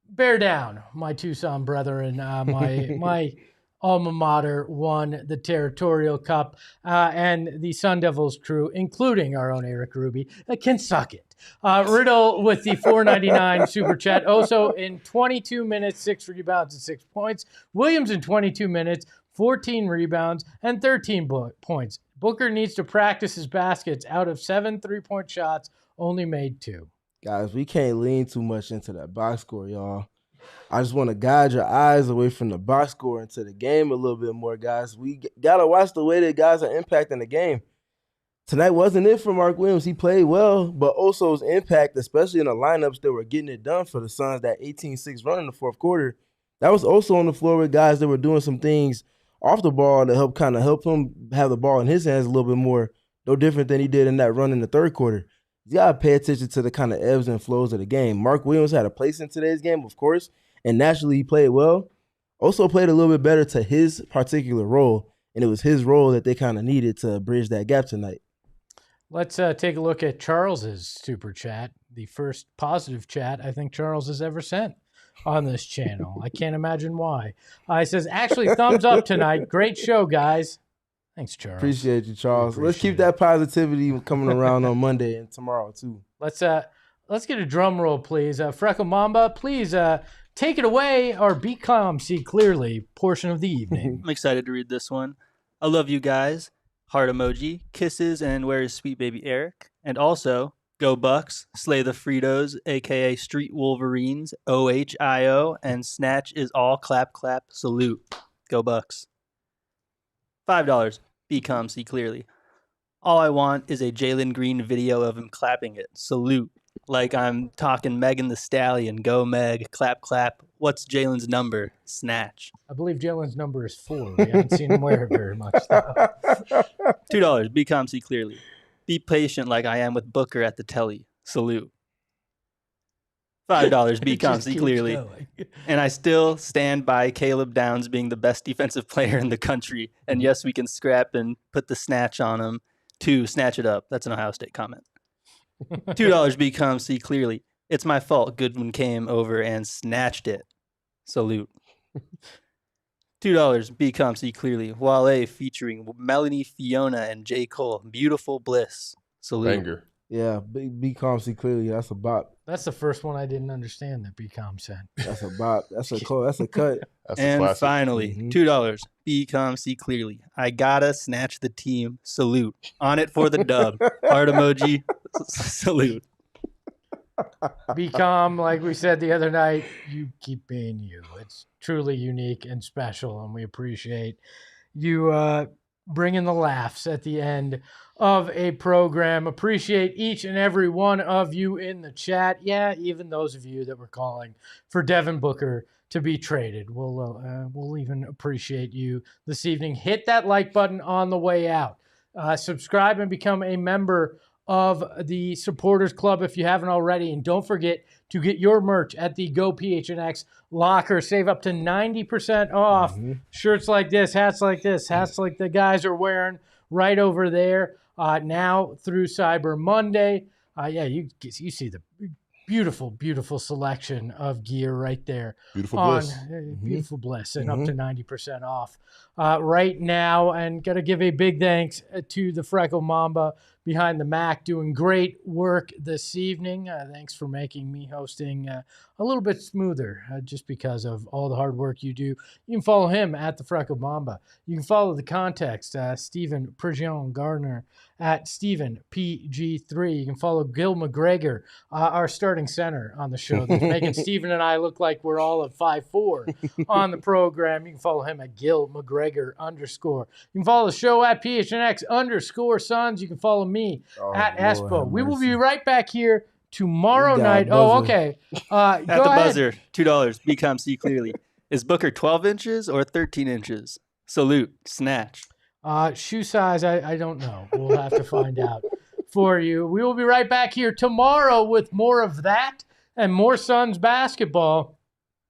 Speaker 1: Bear down, my Tucson brethren. My alma mater won the Territorial Cup, and the Sun Devils crew, including our own Eric Ruby, can suck it. Riddle with the $4.99 super chat. Oso in 22 minutes, 6 rebounds and 6 points. Williams in 22 minutes, 14 rebounds and 13 points. Booker needs to practice his baskets. Out of 7 3-point shots, only made 2.
Speaker 3: Guys, we can't lean too much into that box score, y'all. I just want to guide your eyes away from the box score into the game a little bit more, guys. We got to watch the way that guys are impacting the game. Tonight wasn't it for Mark Williams. He played well, but Oso's impact, especially in the lineups that were getting it done for the Suns, that 18-6 run in the fourth quarter, that was also on the floor with guys that were doing some things off the ball to help him have the ball in his hands a little bit more, no different than he did in that run in the third quarter. You got to pay attention to the kind of ebbs and flows of the game. Mark Williams had a place in today's game, of course, and naturally he played well. Also played a little bit better to his particular role, and it was his role that they kind of needed to bridge that gap tonight.
Speaker 1: Let's take a look at Charles's super chat, the first positive chat I think Charles has ever sent on this channel. I can't imagine why. He says, actually, thumbs up tonight. Great show, guys. Thanks, Charles.
Speaker 3: Appreciate you, Charles. Let's keep that positivity coming around on Monday and tomorrow, too.
Speaker 1: Let's get a drum roll, please. Freckle Mamba, please take it away, or BCOM see clearly portion of the evening.
Speaker 4: I'm excited to read this one. I love you guys. Heart emoji, kisses, and where is sweet baby Eric? And also, go Bucks, slay the Fritos, a.k.a. Street Wolverines, OHIO, and Snatch is all clap, clap, salute. Go Bucks. $5. BCOM see clearly. All I want is a Jalen Green video of him clapping it. Salute. Like I'm talking Megan the Stallion. Go Meg. Clap, clap. What's Jalen's number? Snatch.
Speaker 1: I believe Jalen's number is 4. We haven't seen him wear it very much, though.
Speaker 4: $2. BCOM see clearly. Be patient like I am with Booker at the telly. Salute. $5. BCOM see clearly. Going. And I still stand by Caleb Downs being the best defensive player in the country. And yes, we can scrap and put the snatch on him. 2, snatch it up. That's an Ohio State comment. $2, become see clearly. It's my fault. Goodwin came over and snatched it. Salute. $2, become see clearly. Wale featuring Melanie Fiona and J. Cole. Beautiful Bliss. Salute.
Speaker 2: Banger.
Speaker 3: Yeah, be calm, see clearly. That's a bop.
Speaker 1: That's the first one I didn't understand that BCom said.
Speaker 3: That's a bop. That's a cut. That's a cut.
Speaker 2: That's a
Speaker 4: And
Speaker 2: classic.
Speaker 4: finally, $2, become see clearly. I gotta snatch the team. Salute. On it for the dub. Heart emoji. Salute.
Speaker 1: BCom, like we said the other night, you keep being you. It's truly unique and special, and we appreciate you bringing the laughs at the end of a program. Appreciate each and every one of you in the chat. Yeah, even those of you that were calling for Devin Booker to be traded. We'll even appreciate you this evening. Hit that like button on the way out. Subscribe and become a member of the Supporters Club if you haven't already. And don't forget to get your merch at the Go PHNX locker. Save up to 90% off. Shirts like this, hats like the guys are wearing right over there now through Cyber Monday. You see the beautiful selection of gear right there.
Speaker 2: Beautiful Bliss.
Speaker 1: Beautiful Bliss and up to 90% off right now. And got to give a big thanks to the Freckle Mamba behind the Mac, doing great work this evening. Thanks for making me hosting a little bit smoother just because of all the hard work you do. You can follow him at the Freckle Mamba. You can follow the context, Stephen Prejean Gardner at Stephen PG3. You can follow Gil McGregor, our starting center on the show, that's making Stephen and I look like we're all at 5'4" on the program. You can follow him at Gil McGregor _. You can follow the show at PHNX _Sons. You can follow me at Espo. We will be right back here tomorrow night. Oh, okay.
Speaker 4: At
Speaker 1: go
Speaker 4: the
Speaker 1: ahead.
Speaker 4: buzzer, $2, become see clearly. Is Booker 12 inches or 13 inches? Salute. Snatch.
Speaker 1: Shoe size, I don't know. We'll have to find out for you. We will be right back here tomorrow with more of that and more Suns basketball.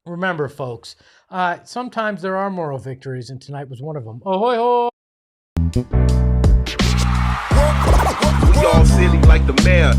Speaker 1: Remember, folks, sometimes there are moral victories, and tonight was one of them. Ahoy, ho!
Speaker 5: We all silly like the mayor.